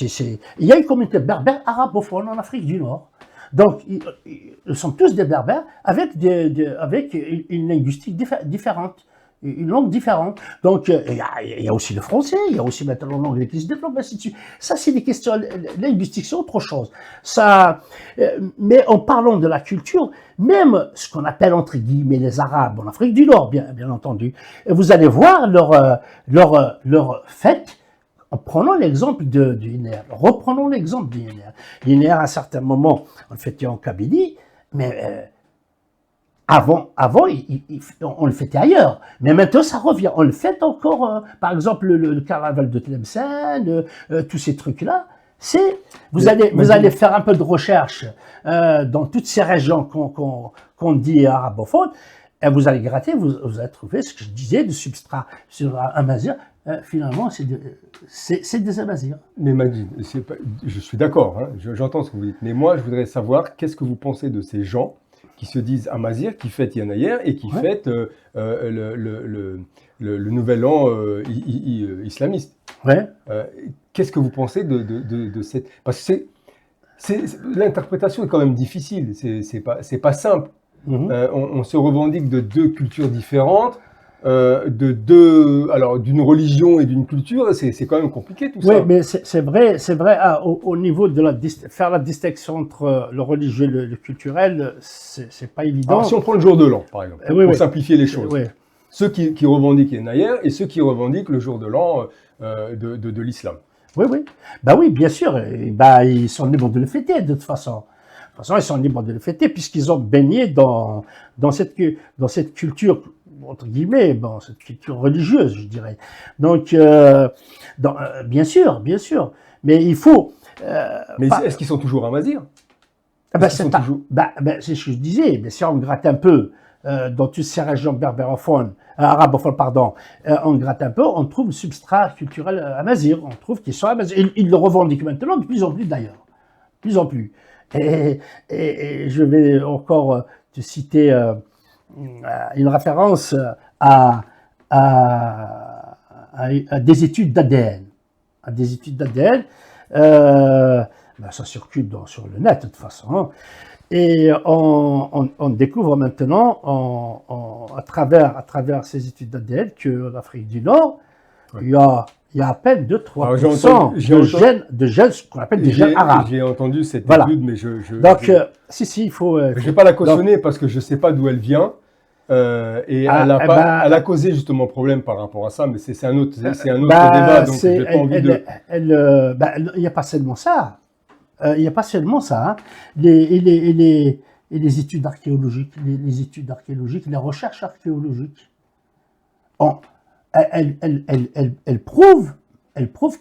Il y a une communauté berbère arabophone en Afrique du Nord. Donc, ils sont tous des berbères avec une linguistique différente, une langue différente. Donc, il y a aussi le français, il y a aussi maintenant l'anglais qui se développe, ainsi de suite. Ça, c'est des questions linguistiques, c'est autre chose. Mais en parlant de la culture, même ce qu'on appelle entre guillemets les Arabes en Afrique du Nord, bien entendu, vous allez voir leur fête. Prenons l'exemple du Iner. Reprenons l'exemple du Iner. L'Iner, à un certain moment, on le fêtait en Kabylie, mais avant on le fêtait ailleurs. Mais maintenant, ça revient. On le fête encore, par exemple, le carnaval de Tlemcen, tous ces trucs-là. Vous allez faire un peu de recherche dans toutes ces régions qu'on dit arabophones, et vous allez gratter, vous allez trouver ce que je disais de substrat sur amazigh. Finalement, c'est des amazighs.
Mais Majid, je suis d'accord, hein, j'entends ce que vous dites, mais moi, je voudrais savoir qu'est-ce que vous pensez de ces gens qui se disent amazighs, qui fêtent Yanayer et qui fêtent le nouvel an islamiste.
Ouais.
Qu'est-ce que vous pensez de cette... Parce que l'interprétation est quand même difficile, c'est pas simple. Mm-hmm. On se revendique de deux cultures différentes. D'une religion et d'une culture, c'est quand même compliqué tout ça.
Oui, mais c'est vrai. Au niveau de faire la distinction entre le religieux et le culturel, c'est pas évident.
Alors, si on prend le jour de l'an, par exemple, pour simplifier les choses, ceux qui revendiquent Yanayer et ceux qui revendiquent le jour de l'an de l'islam.
Oui. Oui, bien sûr. Ils sont libres de le fêter de toute façon. De toute façon, ils sont libres de le fêter puisqu'ils ont baigné dans cette culture, entre guillemets, cette culture religieuse, je dirais. Donc, bien sûr. Mais il faut...
mais est-ce qu'ils sont toujours amazighs?
C'est ce que je disais. Mais si on gratte un peu dans toutes ces régions berbérophones, arabophones, on gratte un peu, on trouve le substrat culturel amazigh. On trouve qu'ils sont amazighs. Ils le revendiquent maintenant de plus en plus d'ailleurs. De plus en plus. Et je vais encore te citer une référence à des études d'ADN. à des études d'ADN. Ben, ça circule sur le net de toute façon. Hein. Et on découvre maintenant, à travers ces études d'ADN, que l'Afrique du Nord, ouais. il y a à peine 2-3% de gènes, ce qu'on appelle des gènes arabes.
J'ai entendu cette étude, mais
donc, il faut...
je ne vais pas la cautionner parce que je ne sais pas d'où elle vient. Et elle a causé justement problème par rapport à ça, mais c'est un autre débat, donc je n'ai pas envie de...
Il n'y a pas seulement ça. Il n'y a pas seulement ça. Hein. Les études archéologiques, les recherches archéologiques, elles prouvent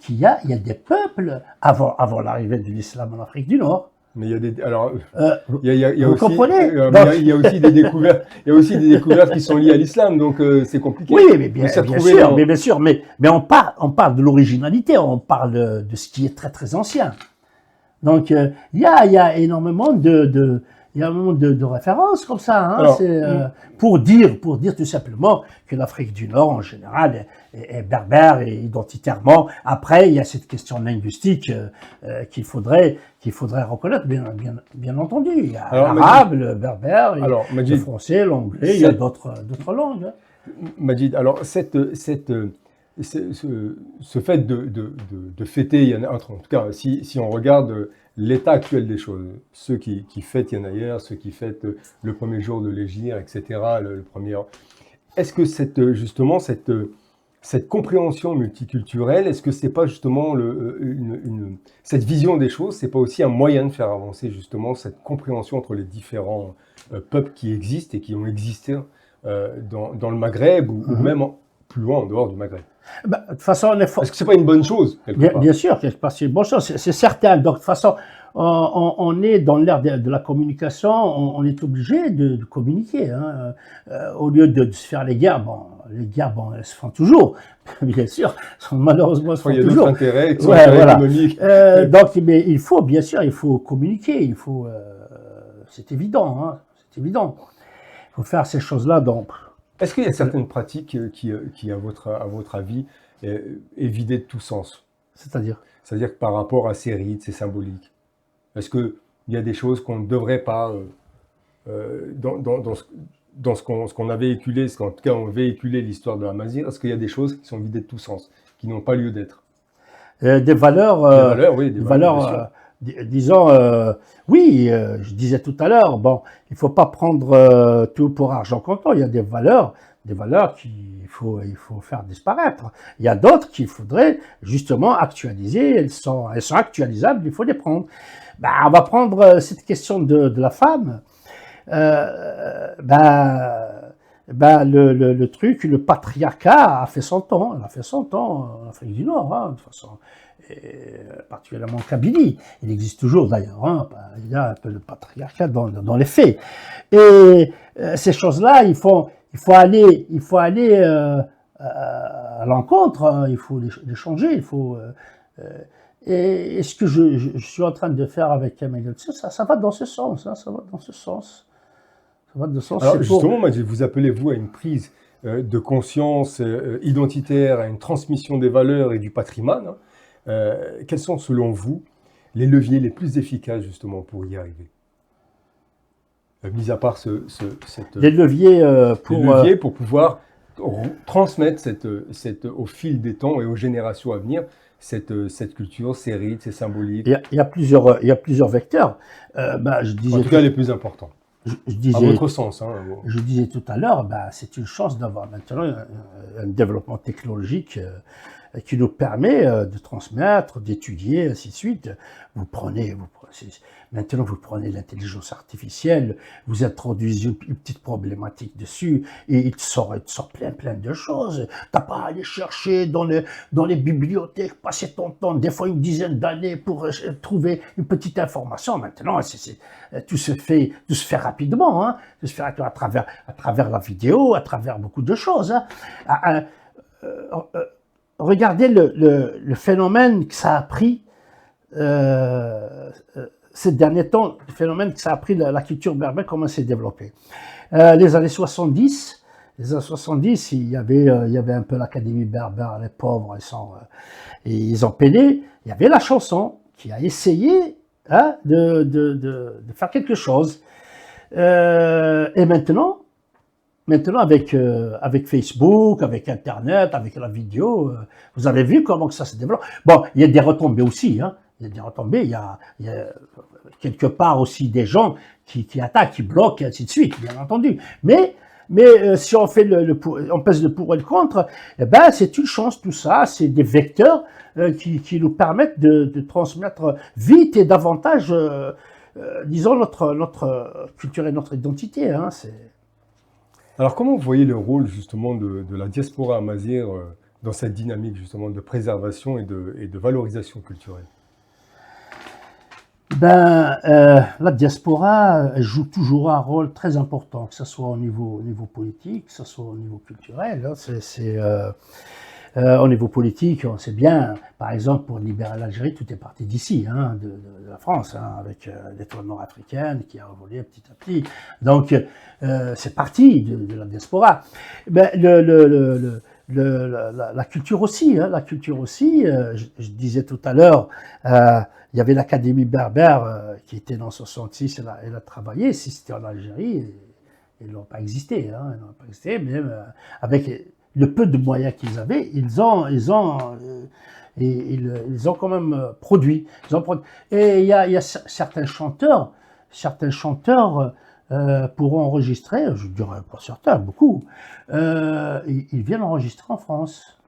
qu'il y a des peuples avant l'arrivée de l'islam en Afrique du Nord.
Mais il y a des vous
aussi, comprenez
il y a aussi des découvertes qui sont liées à l'islam, donc c'est compliqué.
Oui, mais bien sûr, mais on parle de l'originalité, on parle de ce qui est très très ancien. Donc il y a énormément de références comme ça, hein. Alors, pour dire tout simplement que l'Afrique du Nord en général est berbère et identitairement. Après, il y a cette question linguistique qu'il faudrait reconnaître, bien entendu. Il y a l'arabe, le berbère, le français, l'anglais, il y a d'autres langues.
Majid, alors ce fait de fêter, en tout cas, si on regarde l'état actuel des choses, ceux qui fêtent Yanaïr, ceux qui fêtent le premier jour de l'Hégire, etc., est-ce que cette compréhension multiculturelle, est-ce que c'est pas justement cette vision des choses, c'est pas aussi un moyen de faire avancer justement cette compréhension entre les différents peuples qui existent et qui ont existé dans le Maghreb ou même plus loin en dehors du Maghreb?
De toute façon,
est-ce que c'est pas une bonne chose
bien sûr, c'est une bonne chose, c'est certain. Donc de toute façon, on est dans l'ère de la communication, on est obligé de communiquer. Hein. Au lieu de se faire les guerres, elles se font toujours, bien sûr, malheureusement elles se font toujours. Il y a d'autres
intérêts qui sont économiques.
Donc, mais il faut communiquer, c'est évident, hein, c'est évident. Il faut faire ces choses-là. Donc,
est-ce qu'il y a certaines pratiques qui à votre avis, est vidée de tout sens?
C'est-à-dire
que par rapport à ces rites, ces symboliques, est-ce qu'il y a des choses qu'on ne devrait pas, dans ce qu'on a véhiculé, en tout cas on véhiculé l'histoire de la Mazir, est-ce qu'il y a des choses qui sont vidées de tout sens, qui n'ont pas lieu d'être?
Des valeurs,
oui, des valeurs
disons, oui, je disais tout à l'heure, il ne faut pas prendre tout pour argent comptant. Il y a des valeurs qu'il faut faire disparaître. Il y a d'autres qu'il faudrait justement actualiser. Elles sont actualisables, il faut les prendre. On va prendre cette question de la femme. Le truc, le patriarcat a fait son temps. Il a fait son temps en Afrique du Nord, hein, de toute façon. Et particulièrement en Kabylie. Il existe toujours d'ailleurs, hein, il y a un peu le patriarcat dans les faits. Et ces choses-là, il faut aller à l'encontre, hein, il faut les changer, et ce que je suis en train de faire avec Camille, ça va dans ce sens, hein, ça va dans ce sens.
Alors justement, vous appelez-vous à une prise de conscience identitaire, à une transmission des valeurs et du patrimoine, hein. Quels sont, selon vous, les leviers les plus efficaces, justement, pour y arriver? Mis à part
les leviers
pour pouvoir transmettre au fil des temps et aux générations à venir cette culture, ces rites, ces symboliques.
Il y a plusieurs vecteurs. Je disais
en tout cas, les plus importants.
À
votre sens. Hein,
je disais tout à l'heure, c'est une chance d'avoir maintenant un développement technologique qui nous permet de transmettre, d'étudier, ainsi de suite. Maintenant, vous prenez l'intelligence artificielle, vous introduisez une petite problématique dessus, et il te sort plein de choses. T'as pas à aller chercher dans les bibliothèques, passer ton temps, des fois une dizaine d'années pour trouver une petite information. Maintenant, tout se fait rapidement, hein. Tout se fait à travers la vidéo, à travers beaucoup de choses, hein. Regardez le phénomène que ça a pris ces derniers temps, le phénomène que ça a pris la culture berbère, comment elle s'est développée. Les années 70, les années 70, il y avait un peu l'Académie berbère, les pauvres, ils ont peiné. Il y avait la chanson qui a essayé hein, de faire quelque chose. Et maintenant avec Facebook, avec Internet, avec la vidéo, vous avez vu comment que ça se développe. Bon, il y a des retombées aussi, hein. Il y a des retombées, il y a quelque part aussi des gens qui attaquent, qui bloquent, et ainsi de suite, bien entendu. Mais si on fait on pèse le pour et le contre, eh ben c'est une chance tout ça, c'est des vecteurs qui nous permettent de transmettre vite et davantage, disons notre culture et notre identité. Hein,
Alors, comment vous voyez le rôle justement de la diaspora amazigh dans cette dynamique justement de préservation et de valorisation culturelle?
La diaspora joue toujours un rôle très important, que ce soit au niveau politique, que ce soit au niveau culturel. Au niveau politique, on sait bien, par exemple, pour libérer l'Algérie, tout est parti d'ici, hein, de la France, hein, avec l'étoile nord-africaine qui a évolué petit à petit. Donc, c'est parti de la diaspora. La culture aussi, hein, je disais tout à l'heure, il y avait l'Académie berbère qui était dans 66, elle a travaillé, si c'était en Algérie, ils n'ont pas existé, hein, ils n'ont pas existé, même avec le peu de moyens qu'ils avaient, ils ont quand même produit. Et il y a certains chanteurs pour enregistrer, je dirais pas certains, beaucoup, ils viennent enregistrer en France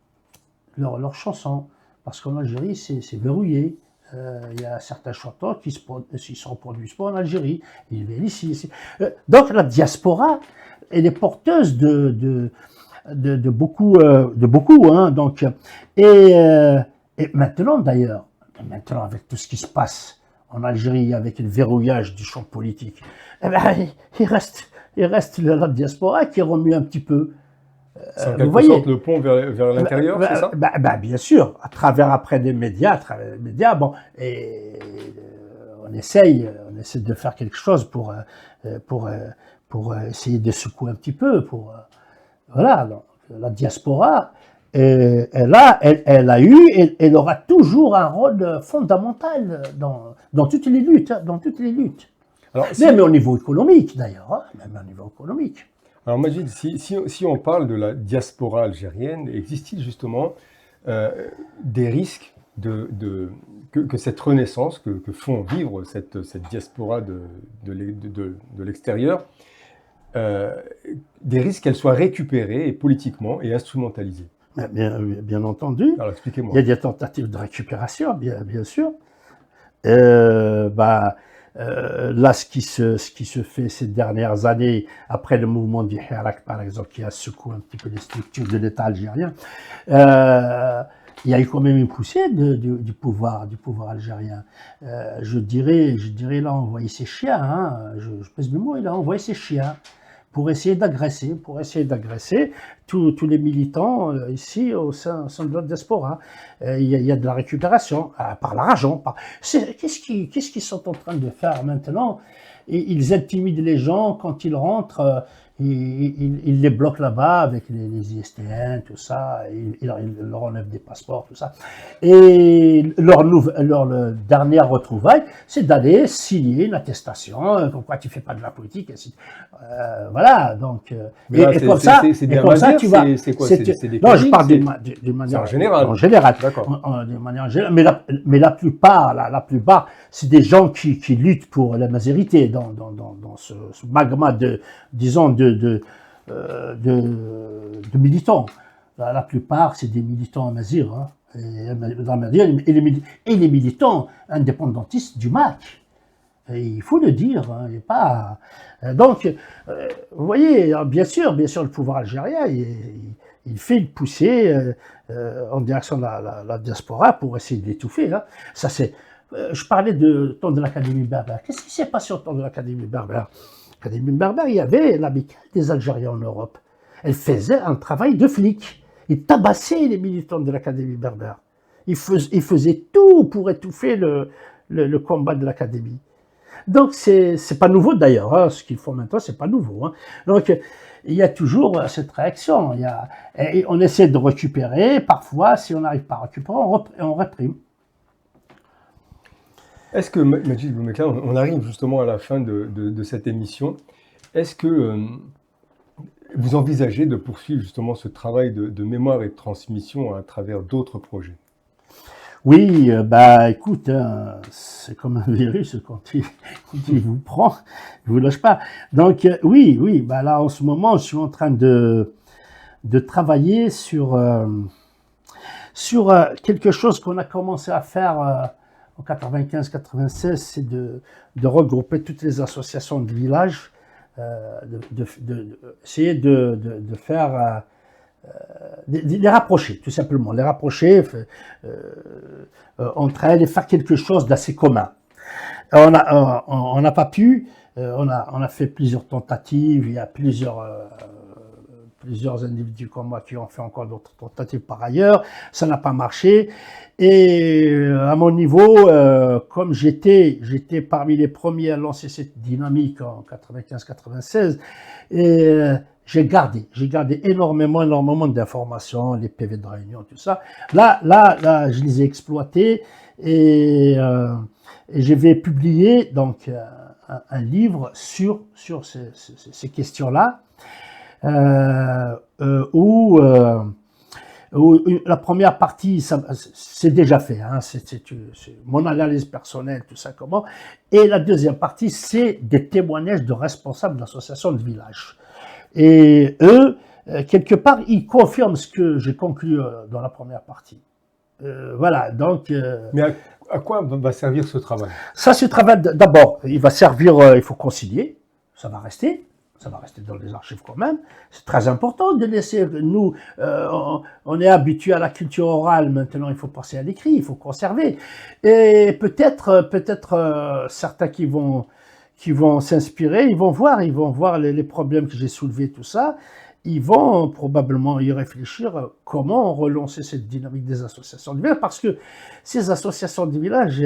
leurs chansons, parce qu'en Algérie c'est verrouillé. Il y a certains chanteurs qui se reproduisent pas en Algérie, ils viennent ici. Donc la diaspora, elle est porteuse de beaucoup, hein, donc, et maintenant d'ailleurs, avec tout ce qui se passe en Algérie, avec le verrouillage du champ politique, eh ben, il reste la diaspora qui remue un petit peu.
C'est en quelque sorte le pont vers l'intérieur, c'est ça?
Bien sûr, à travers les médias, bon, et on essaye de faire quelque chose pour essayer de secouer un petit peu, voilà, donc, la diaspora, elle a eu et elle aura toujours un rôle fondamental dans toutes les luttes, hein, Alors, même au niveau économique d'ailleurs, hein, même au niveau économique.
Alors Majid, si on parle de la diaspora algérienne, existe-t-il justement des risques que cette renaissance, que font vivre cette diaspora de l'extérieur, des risques qu'elle soit récupérée politiquement et instrumentalisée?
Bien entendu.
Alors expliquez-moi.
Il y a des tentatives de récupération, bien sûr. Là, ce qui se fait ces dernières années, après le mouvement du Hirak, par exemple, qui a secoué un petit peu les structures de l'État algérien, il y a eu quand même une poussée du pouvoir algérien. Je dirais, il a envoyé ses chiens, hein, je pèse le mot, il a envoyé ses chiens pour essayer d'agresser tous les militants ici au sein de la diaspora. Il y a de la récupération par l'argent. Qu'est-ce qu'ils sont en train de faire maintenant? Ils intimident les gens quand ils rentrent. Ils les bloquent là-bas avec les ISTN, tout ça. Ils leur enlèvent des passeports, tout ça. Et leur dernière retrouvaille, c'est d'aller signer une attestation, comme quoi tu fais pas de la politique, ainsi. Voilà, donc.
Et comme ça, tu vas. C'est quoi?
Non, je parle d'une manière
générale.
En général.
D'accord.
D'une manière générale. Mais la plupart, c'est des gens qui luttent pour la majorité dans ce magma disons, de militants. La plupart, c'est des militants amazigh, hein, et les militants indépendantistes du MAC. Et il faut le dire, hein, et pas. Donc, vous voyez, bien sûr, le pouvoir algérien, il fait une poussée en direction de la diaspora pour essayer de l'étouffer. Hein. Ça, c'est. Je parlais du temps de l'Académie berbère. Qu'est-ce qui s'est passé au temps de l'Académie berbère? L'Académie berbère, il y avait l'amicale des Algériens en Europe. Elle faisait un travail de flic. Il tabassait les militants de l'Académie berbère. Il faisait tout pour étouffer le combat de l'Académie. Donc c'est pas nouveau d'ailleurs, hein, ce qu'ils font maintenant, c'est pas nouveau. Hein. Donc il y a toujours cette réaction. Et on essaie de récupérer. Parfois, si on n'arrive pas à récupérer, on réprime.
Est-ce que, Majid Boumekla, on arrive justement à la fin de cette émission. Est-ce que vous envisagez de poursuivre justement ce travail de mémoire et de transmission à travers d'autres projets?
Oui, bah écoute, hein, c'est comme un virus quand il vous prend, il vous lâche pas. Donc oui, bah là en ce moment, je suis en train de travailler sur quelque chose qu'on a commencé à faire en 95-96, c'est de regrouper toutes les associations de village, essayer de faire les rapprocher, tout simplement, les rapprocher entre elles et faire quelque chose d'assez commun. On n'a pas pu, on a fait plusieurs tentatives, il y a plusieurs individus comme moi qui ont fait encore d'autres tentatives par ailleurs, ça n'a pas marché. Et à mon niveau, comme j'étais parmi les premiers à lancer cette dynamique en 95-96, et j'ai gardé énormément d'informations, les PV de réunion, tout ça. Là, je les ai exploités et je vais publier donc un livre sur ces questions-là, où la première partie, c'est déjà fait, hein, c'est mon analyse personnelle, tout ça, comment. Et la deuxième partie, c'est des témoignages de responsables d'associations de village. Et eux, quelque part, ils confirment ce que j'ai conclu dans la première partie. Voilà, donc...
Mais à quoi va servir ce travail?
Ça, ce travail, d'abord, il va servir, il faut concilier, ça va rester dans les archives quand même. C'est très important de laisser, nous, on est habitué à la culture orale, maintenant il faut passer à l'écrit, il faut conserver. Et peut-être certains qui vont s'inspirer, ils vont voir les problèmes que j'ai soulevés, tout ça. Ils vont probablement y réfléchir comment relancer cette dynamique des associations de village, parce que ces associations de village,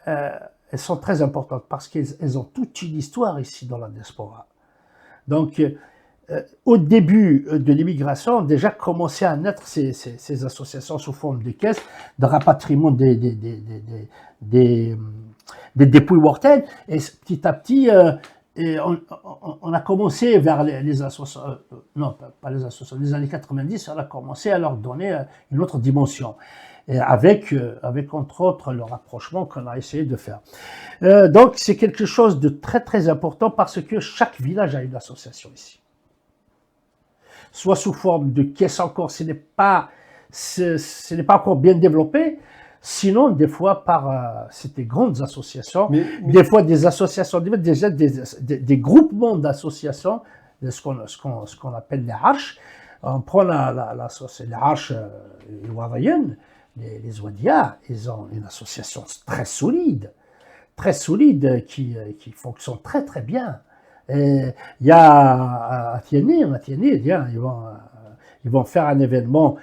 elles sont très importantes parce qu'elles ont toute une histoire ici dans la diaspora. Donc, au début de l'immigration, déjà commençaient à naître ces associations sous forme de caisses de rapatriement des dépouilles mortelles. Et petit à petit, on a commencé vers les associations, non pas les associations, les années 90, on a commencé à leur donner une autre dimension. Et avec entre autres le rapprochement qu'on a essayé de faire. Donc c'est quelque chose de très très important parce que chaque village a une association ici. Soit sous forme de caisse encore, ce n'est pas encore bien développé, sinon des fois par c'était grandes associations, mais des fois des associations, déjà des groupements d'associations, de ce qu'on appelle les arches. On prend les arches ivoiriennes. Les Ouadia, ils ont une association très solide qui fonctionne très très bien. Et il y a à Tiéné, ils vont faire un événement,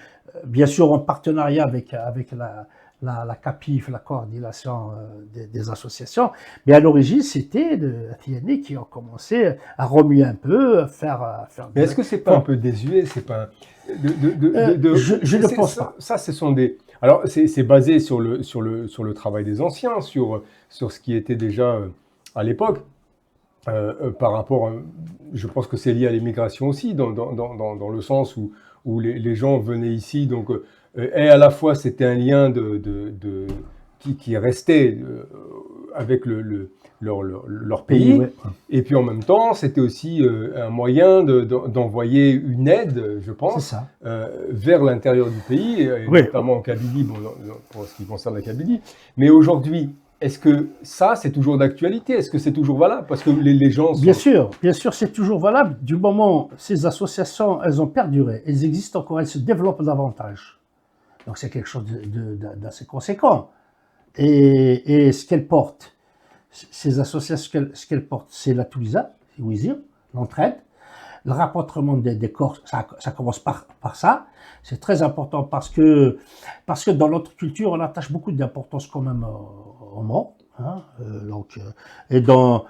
bien sûr en partenariat avec la CAPIF, la coordination des associations, mais à l'origine c'était Tiéné qui ont commencé à remuer un peu, à faire.
Mais est-ce que c'est pas un peu désuet, c'est pas
je ne pense pas.
Ça, ce sont des. Alors, c'est basé sur le travail des anciens, sur ce qui était déjà à l'époque, par rapport, je pense que c'est lié à l'immigration aussi, dans le sens où les gens venaient ici, donc, et à la fois c'était un lien qui restait avec leur pays,
ouais.
Et puis en même temps, c'était aussi un moyen d'envoyer une aide, je pense, vers l'intérieur du pays, et notamment en Kabylie, pour ce qui concerne la Kabylie. Mais aujourd'hui, est-ce que ça, c'est toujours d'actualité? Est-ce que c'est toujours valable? Parce que les gens sont...
Bien sûr, c'est toujours valable. Du moment où ces associations, elles ont perduré, elles existent encore, elles se développent davantage. Donc c'est quelque chose d'assez conséquent. Et ce qu'elles portent, ces associations, ce qu'elles portent, c'est la Touisa, l'entraide, le rapprochement des corps, ça commence par ça. C'est très important parce que dans notre culture, on attache beaucoup d'importance quand même aux morts. Hein, et dans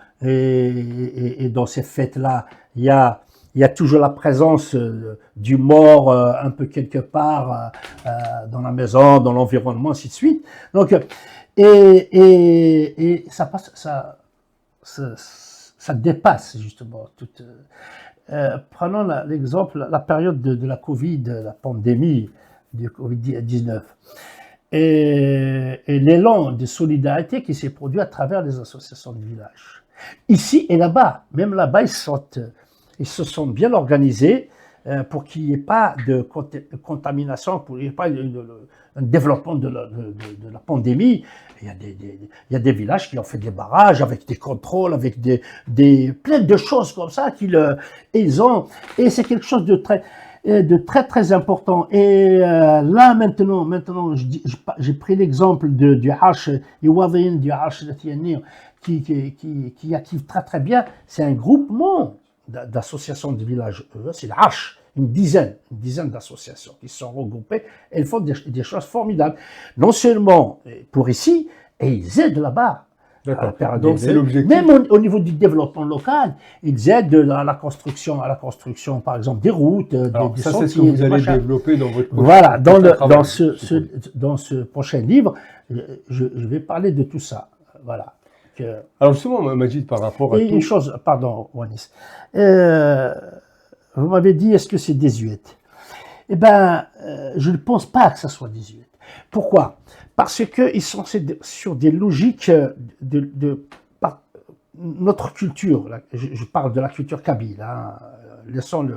ces fêtes-là, il y a toujours la présence du mort un peu quelque part dans la maison, dans l'environnement, ainsi de suite. Donc, et ça passe, ça dépasse justement toute. Prenons l'exemple, la période de la Covid, la pandémie du Covid-19. Et l'élan de solidarité qui s'est produit à travers les associations de village. Ici et là-bas, même là-bas, ils se sont bien organisés pour qu'il n'y ait pas de contamination, pour qu'il n'y ait pas un développement de la pandémie. Il y a des villages qui ont fait des barrages avec des contrôles, avec plein de choses comme ça ils ont. Et c'est quelque chose de très important. Et là maintenant, j'ai pris l'exemple du Hash Iwadin, du Hash Latianir, qui active très bien. C'est un groupement d'associations de villages. C'est le Hash, une dizaine d'associations qui se sont regroupées. Elles font des choses formidables. Non seulement pour ici, et ils aident là-bas.
D'accord. Donc c'est l'objectif.
Même au niveau du développement local, ils aident à la construction, par exemple, des routes,
Alors,
des
ça,
sentiers.
C'est ce que vous allez développer dans votre prochain
Voilà,
travail.
dans ce prochain livre, je vais parler de tout ça. Voilà.
Alors justement, Majid, par rapport à
une chose, pardon, Wanis. Vous m'avez dit, est-ce que c'est désuet? Eh bien, je ne pense pas que ça soit désuet. Pourquoi? Parce qu'ils sont sur des logiques notre culture. Je parle de la culture kabyle, hein, laissons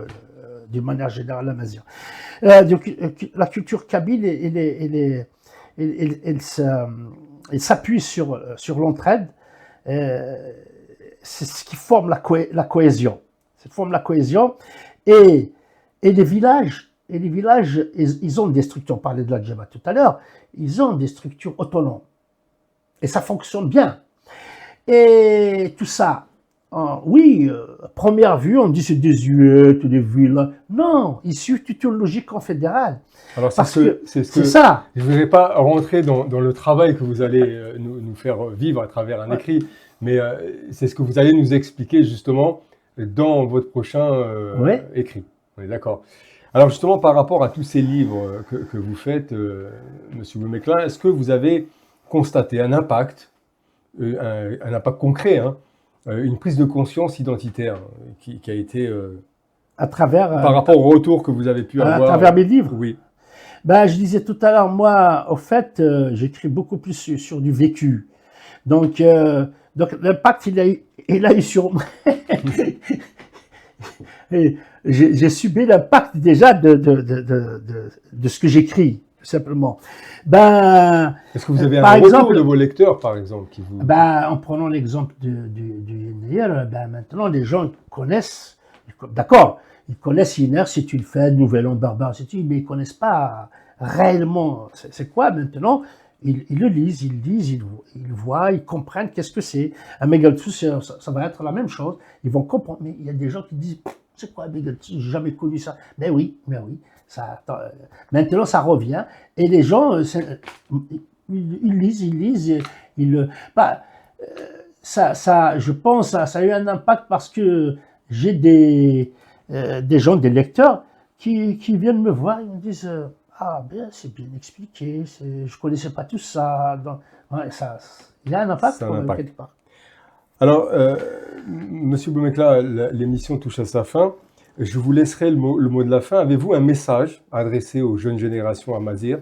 d'une manière générale la mazir. La culture kabyle, elle s'appuie sur l'entraide. C'est ce qui forme la cohésion. Ça forme la cohésion. Et les villages, ils ont des structures, on parlait de la Djema tout à l'heure, ils ont des structures autonomes. Et ça fonctionne bien. Et tout ça, oui, à première vue, on dit c'est désuet, des villes. Non, il suit toute une logique confédérale.
Alors c'est ça. Je ne voudrais pas rentrer dans le travail que vous allez nous faire vivre à travers un écrit, mais c'est ce que vous allez nous expliquer justement dans votre prochain écrit. On est d'accord. Alors justement, par rapport à tous ces livres que vous faites, Monsieur Boumekla, est-ce que vous avez constaté un impact concret, hein, une prise de conscience identitaire qui a été
à travers
par rapport au retour que vous avez pu avoir
à travers mes livres?
Oui.
Ben, je disais tout à l'heure, moi, au fait, j'écris beaucoup plus sur du vécu. Donc l'impact, il a eu sur moi. J'ai subi l'impact déjà de ce que j'écris, tout simplement. Ben,
est-ce que vous avez un retour de vos lecteurs, par exemple, qui vous...
Ben, en prenant l'exemple du Yenner, ben maintenant les gens connaissent, d'accord, ils connaissent Yenner, c'est une fête, Nouvel An barbare, mais ils ne connaissent pas réellement c'est quoi maintenant. Ils le lisent, ils voient, ils comprennent qu'est-ce que c'est. Un Megaltsu, ça va être la même chose. Ils vont comprendre. Mais il y a des gens qui disent, c'est quoi un Megaltsu? J'ai jamais connu ça. Mais oui. Maintenant, ça revient. Et les gens, ils lisent. Je pense, ça a eu un impact parce que j'ai des gens, des lecteurs, qui viennent me voir, ils me disent... Ah, bien, c'est bien expliqué, je ne connaissais pas tout ça. Donc, il y a un impact, quelque part.
Alors, Monsieur Boumekla, l'émission touche à sa fin. Je vous laisserai le mot de la fin. Avez-vous un message adressé aux jeunes générations à Mazir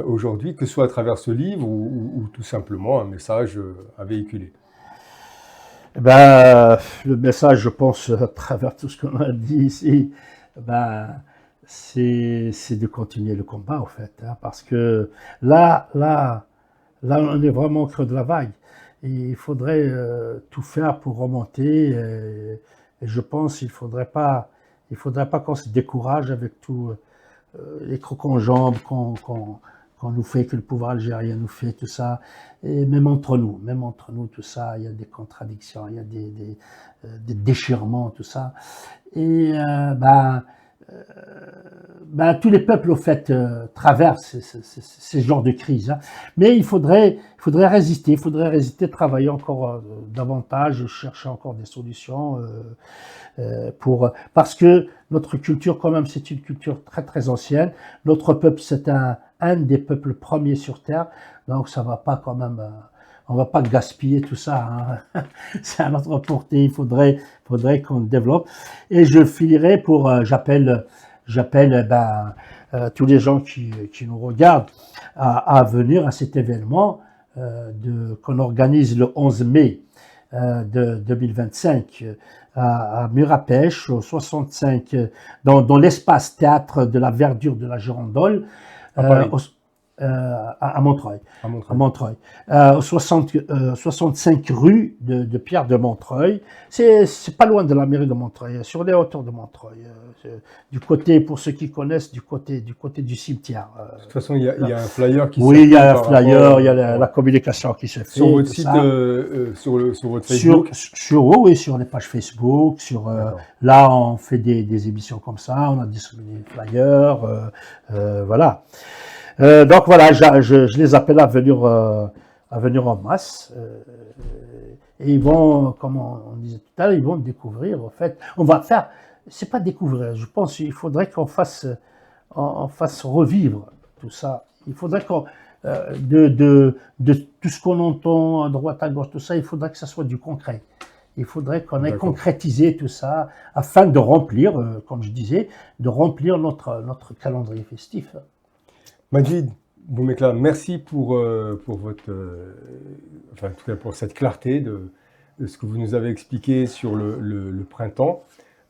aujourd'hui, que ce soit à travers ce livre ou tout simplement un message à véhiculer?
Ben, le message, je pense, à travers tout ce qu'on a dit ici, c'est de continuer le combat, en fait, hein, parce que là, on est vraiment au creux de la vague. Et il faudrait tout faire pour remonter. Et je pense qu'il faudrait pas qu'on se décourage avec tous les crocs en jambes qu'on nous fait, que le pouvoir algérien nous fait, tout ça. Et même entre nous, tout ça, il y a des contradictions, il y a des déchirements, tout ça. Et ben, tous les peuples, au fait, traversent ces genres de crises. Hein. Mais il faudrait résister, travailler encore davantage, chercher encore des solutions parce que notre culture, quand même, c'est une culture très très ancienne. Notre peuple, c'est un des peuples premiers sur Terre, donc ça va pas quand même. On va pas gaspiller tout ça. Hein. C'est à notre portée. Il faudrait qu'on le développe. Et je finirai pour j'appelle tous les gens qui nous regardent à venir à cet événement qu'on organise le 11 mai de 2025 à Murapêche, au 65, dans l'espace théâtre de la Verdure de la Girandole, à Montreuil. À Montreuil. 65 rue de Pierre de Montreuil. C'est pas loin de la mairie de Montreuil, sur les hauteurs de Montreuil. Du côté, pour ceux qui connaissent, du côté du cimetière.
De toute façon, il y a un flyer qui
oui, il y a un flyer, il y a la communication qui se fait.
Sur votre site, sur votre Facebook
oui, sur les pages Facebook. Là, on fait des émissions comme ça, on a distribué des flyers, voilà. Donc voilà, je les appelle à venir en masse. Et ils vont, comme on disait tout à l'heure, ils vont découvrir, en fait. On va faire, c'est pas découvrir, je pense qu'il faudrait qu'on fasse revivre tout ça. Il faudrait qu'on, de tout ce qu'on entend à droite, à gauche, tout ça, il faudrait que ça soit du concret. Il faudrait qu'on ait concrétisé tout ça afin de remplir, comme je disais, de remplir notre calendrier festif.
Majid Boumekla, merci pour votre, en tout cas pour cette clarté de ce que vous nous avez expliqué sur le printemps,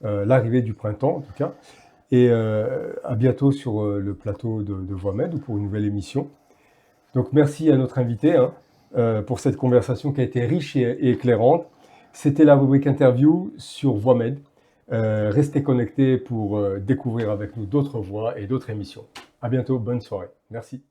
l'arrivée du printemps en tout cas, et à bientôt sur le plateau de Voix-Med ou pour une nouvelle émission. Donc merci à notre invité pour cette conversation qui a été riche et éclairante. C'était la rubrique interview sur Voix-Med. Restez connectés pour découvrir avec nous d'autres voix et d'autres émissions. À bientôt, bonne soirée. Merci.